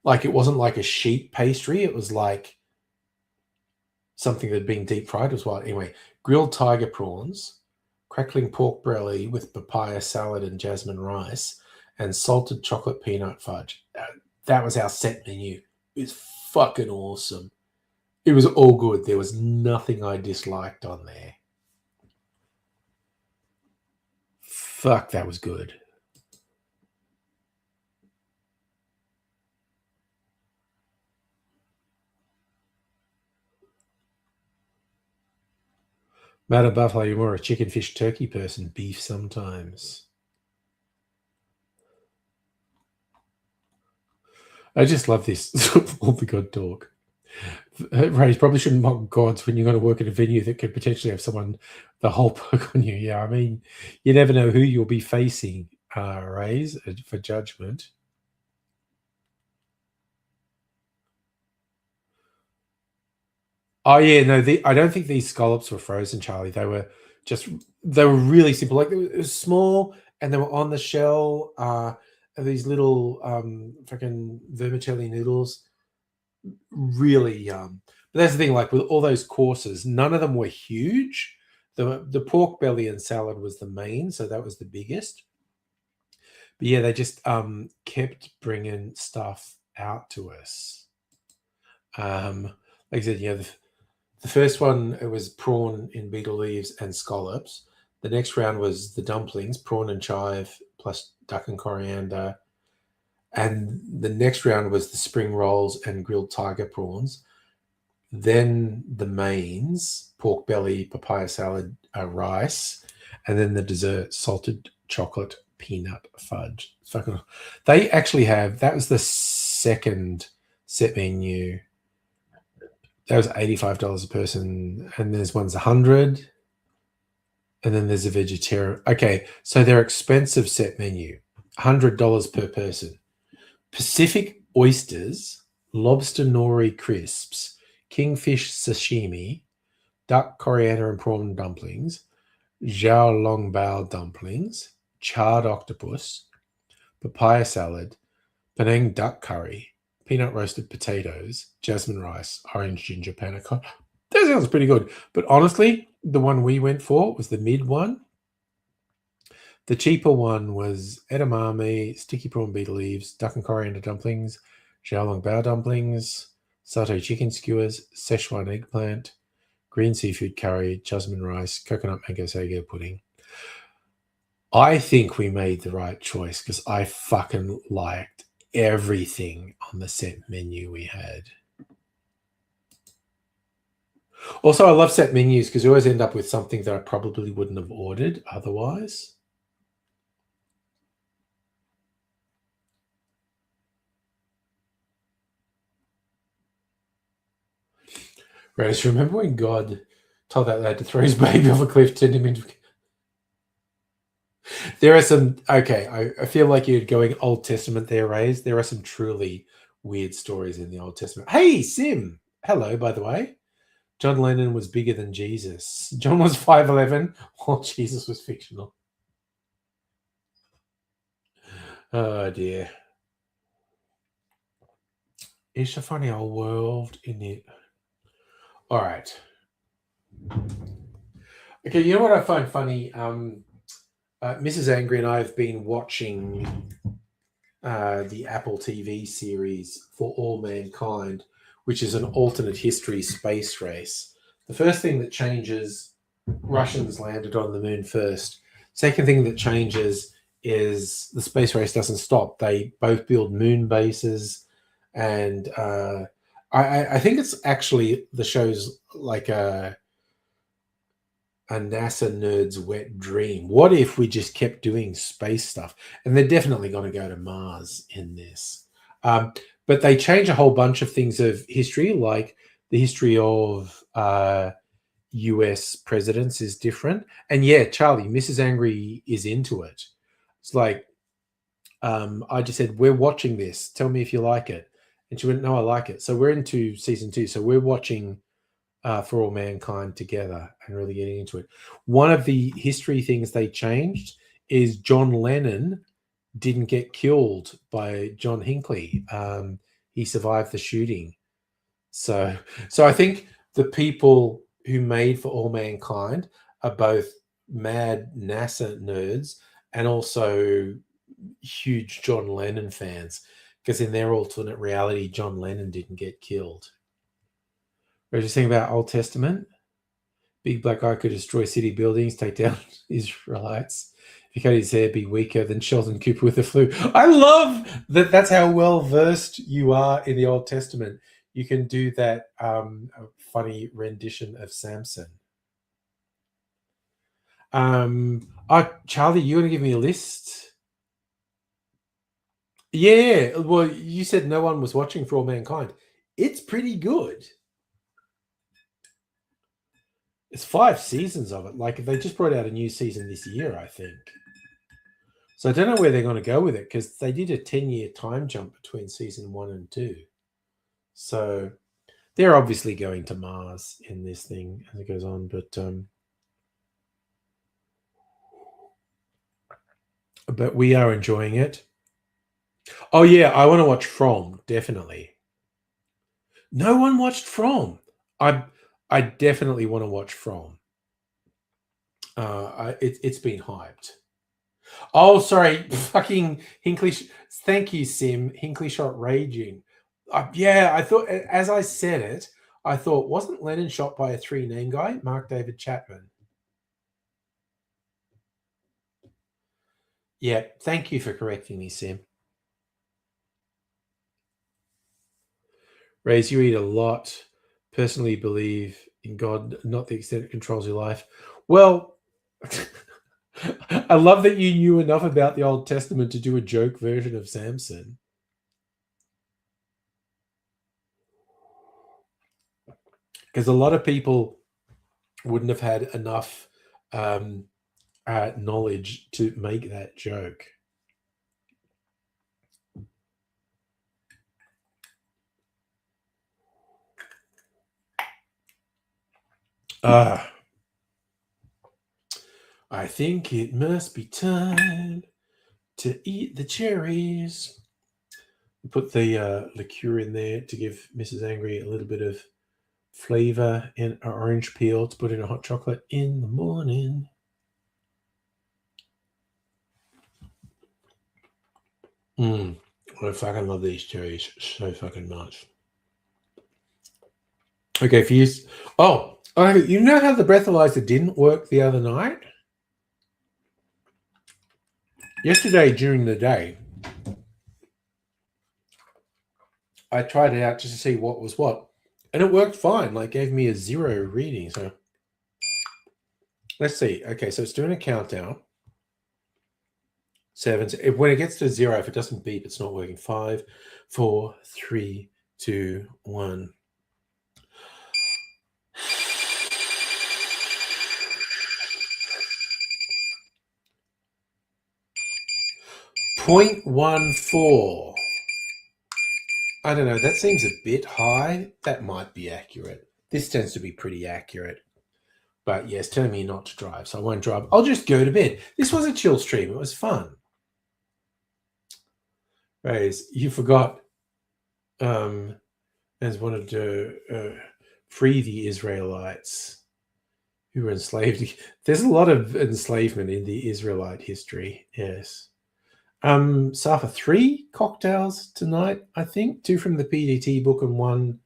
Like it wasn't like a sheet pastry. It was like something that had been deep fried as well. Anyway, grilled tiger prawns, crackling pork belly with papaya salad and jasmine rice, and salted chocolate peanut fudge. That was our set menu. It was fucking awesome. It was all good. There was nothing I disliked on there. Fuck, that was good. Madam Buffalo, you're more a chicken, fish, turkey person. Beef sometimes. I just love this. All the God talk. Ray, you probably shouldn't mock gods when you're going to work at a venue that could potentially have someone the whole poke on you. Yeah, I mean, you never know who you'll be facing, Rays, for judgment. Oh yeah, no, I don't think these scallops were frozen, Charlie. They were really simple. Like it was small, and they were on the shell. These little fucking vermicelli noodles, really yum. But that's the thing. Like with all those courses, none of them were huge. The pork belly and salad was the main, so that was the biggest. But yeah, they just kept bringing stuff out to us. Like I said, the first one, it was prawn in betel leaves and scallops. The next round was the dumplings, prawn and chive plus duck and coriander. And the next round was the spring rolls and grilled tiger prawns. Then the mains, pork belly, papaya salad, rice, and then the dessert, salted chocolate peanut fudge. Fucking, they actually have, that was the second set menu. That was $85 a person, and there's one's 100, and then there's a vegetarian. Okay, so their expensive set menu, $100 per person. Pacific oysters, lobster nori crisps, kingfish sashimi, duck coriander and prawn dumplings, zhao long bao dumplings, charred octopus, papaya salad, Penang duck curry, peanut roasted potatoes, jasmine rice, orange ginger panna cotta. That sounds pretty good. But honestly, the one we went for was the mid one. The cheaper one was edamame, sticky prawn betel leaves, duck and coriander dumplings, xiaolong bao dumplings, satay chicken skewers, Szechuan eggplant, green seafood curry, jasmine rice, coconut mango sago pudding. I think we made the right choice because I fucking liked everything on the set menu we had. Also, I love set menus because you always end up with something that I probably wouldn't have ordered otherwise. Rose, remember when God told that lad to throw his baby off a cliff, turned him into... There are some... Okay, I feel like you're going Old Testament there, Rays. There are some truly weird stories in the Old Testament. Hey, Sim! Hello, by the way. John Lennon was bigger than Jesus. John was 5'11", while Jesus was fictional. Oh, dear. It's a funny old world, isn't it? All right. Okay, you know what I find funny? Mrs. Angry and I have been watching the Apple TV series For All Mankind, which is an alternate history space race. The first thing that changes, Russians landed on the moon first. Second thing that changes is the space race doesn't stop. They both build moon bases, and I think it's actually the show's like a NASA nerd's wet dream. What if we just kept doing space stuff? And they're definitely going to go to Mars in this. But they change a whole bunch of things of history, like the history of US presidents is different. And yeah, Charlie, Mrs. Angry is into it. It's like, I just said, we're watching this. Tell me if you like it. And she went, no, I like it. So we're into season 2. So we're watching For All Mankind together and really getting into it. One of the history things they changed is John Lennon didn't get killed by John Hinckley. He survived the shooting. So I think the people who made For All Mankind are both mad NASA nerds and also huge John Lennon fans, because in their alternate reality, John Lennon didn't get killed. What did you think about Old Testament? Big black guy could destroy city buildings, take down Israelites. If he cut his hair, be weaker than Sheldon Cooper with the flu. I love that. That's how well versed you are in the Old Testament. You can do that funny rendition of Samson. Charlie, you want to give me a list? Yeah. Well, you said no one was watching For All Mankind. It's pretty good. It's 5 seasons of it. Like, they just brought out a new season this year, I think. So I don't know where they're going to go with it, because they did a 10-year time jump between season 1 and 2. So they're obviously going to Mars in this thing as it goes on. But we are enjoying it. Oh, yeah, I want to watch From, definitely. No one watched From. I definitely want to watch From. It's been hyped. Oh, sorry, fucking Hinkley. Thank you, Sim. Hinkley shot raging. Yeah, I thought, as I said it, I thought, wasn't Lennon shot by a 3-name guy, Mark David Chapman? Yeah, thank you for correcting me, Sim. Rays, you eat a lot. Personally believe in God, not the extent it controls your life. Well, I love that you knew enough about the Old Testament to do a joke version of Samson. Because a lot of people wouldn't have had enough knowledge to make that joke. I think it must be time to eat the cherries. Put the liqueur in there to give Mrs. Angry a little bit of flavor, and orange peel to put in a hot chocolate in the morning. I fucking love these cherries so fucking much. Okay, for you. Oh, you know how the breathalyzer didn't work the other night? Yesterday during the day, I tried it out just to see what was what, and it worked fine. Like, gave me a 0 reading. So let's see. Okay, so it's doing a countdown. 7. When it gets to 0, if it doesn't beep, it's not working. 5, 4, 3, 2, 1. 0.14. I don't know. That seems a bit high. That might be accurate. This tends to be pretty accurate. But yes, telling me not to drive, so I won't drive. I'll just go to bed. This was a chill stream. It was fun. Rays, you forgot as wanted to free the Israelites who were enslaved. There's a lot of enslavement in the Israelite history. Yes. Safa, 3 cocktails tonight, I think. 2 from the PDT book and 1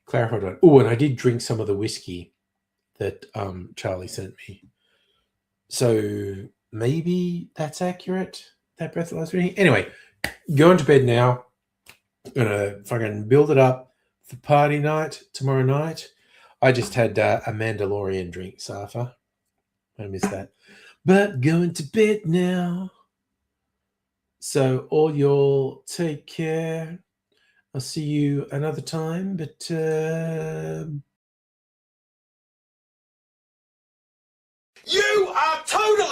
clarified one. Oh, and I did drink some of the whiskey that Charlie sent me. So maybe that's accurate, that breathalyzer reading. Anyway, going to bed now. I'm gonna fucking build it up for party night tomorrow night. I just had a Mandalorian drink, Safa. I missed that. But going to bed now. So all y'all take care. I'll see you another time, but you are totally